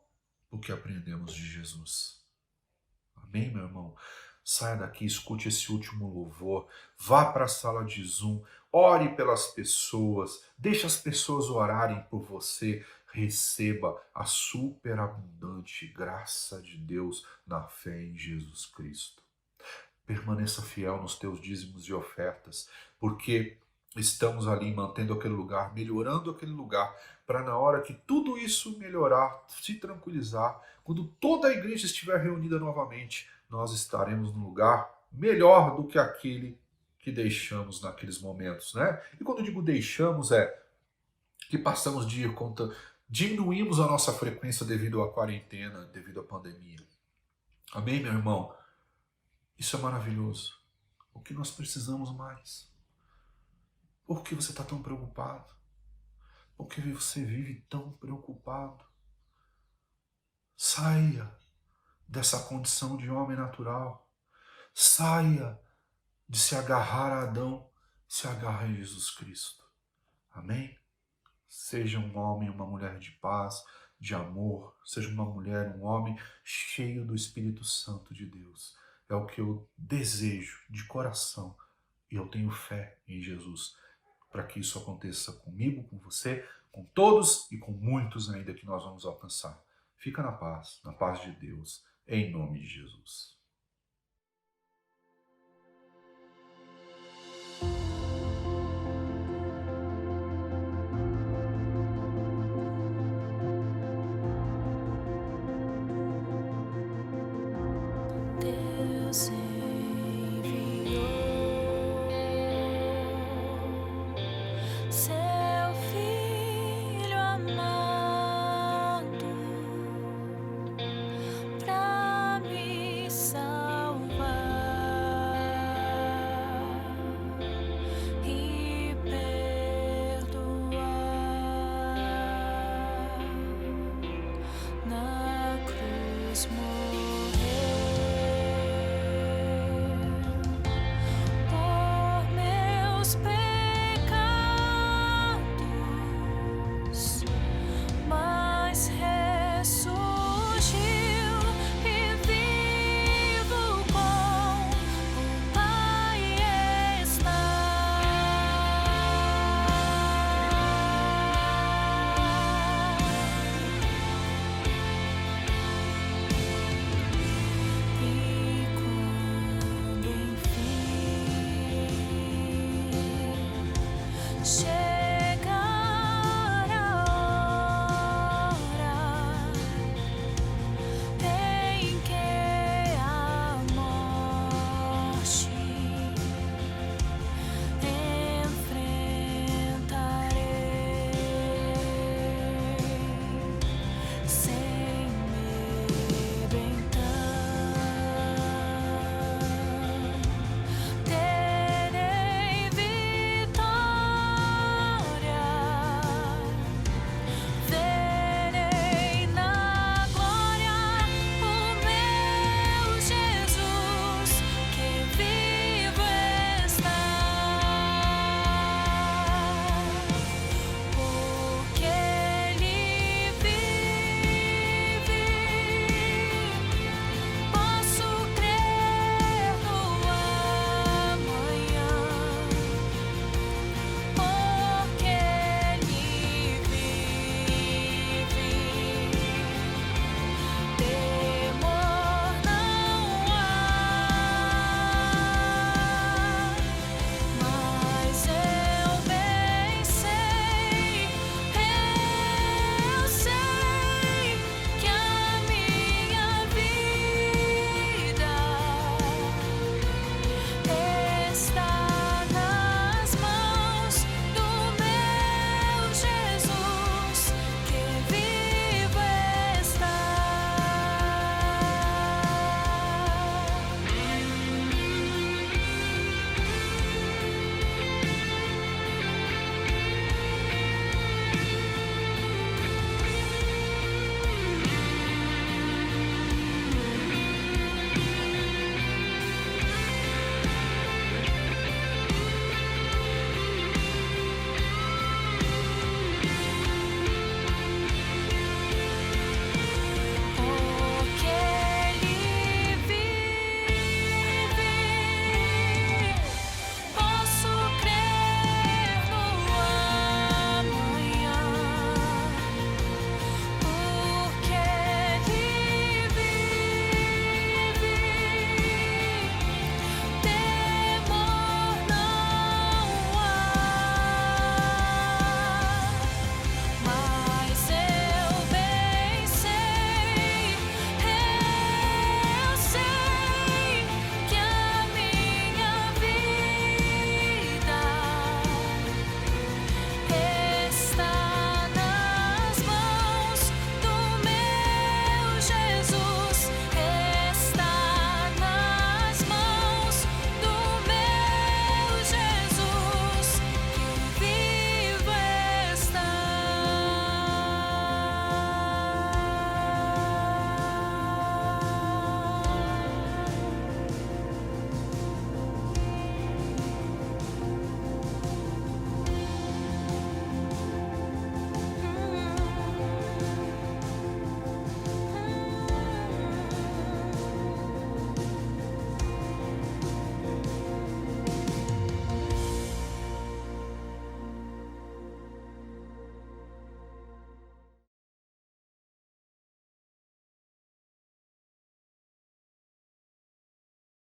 o que aprendemos de Jesus. Amém, meu irmão? Saia daqui, escute esse último louvor, vá para a sala de Zoom, ore pelas pessoas, deixe as pessoas orarem por você, receba a superabundante graça de Deus na fé em Jesus Cristo. Permaneça fiel nos teus dízimos e ofertas, porque estamos ali mantendo aquele lugar, melhorando aquele lugar, para na hora que tudo isso melhorar, se tranquilizar, quando toda a igreja estiver reunida novamente, nós estaremos num lugar melhor do que aquele que deixamos naqueles momentos, né? E quando eu digo deixamos, é que passamos de ir conta, diminuímos a nossa frequência devido à quarentena, devido à pandemia. Amém, meu irmão? Isso é maravilhoso. O que nós precisamos mais? Por que você está tão preocupado? Por que você vive tão preocupado? Saia dessa condição de homem natural. Saia de se agarrar a Adão, se agarre a Jesus Cristo. Amém? Seja um homem e uma mulher de paz, de amor. Seja uma mulher, um homem cheio do Espírito Santo de Deus. É o que eu desejo de coração. E eu tenho fé em Jesus para que isso aconteça comigo, com você, com todos e com muitos ainda que nós vamos alcançar. Fica na paz de Deus, em nome de Jesus.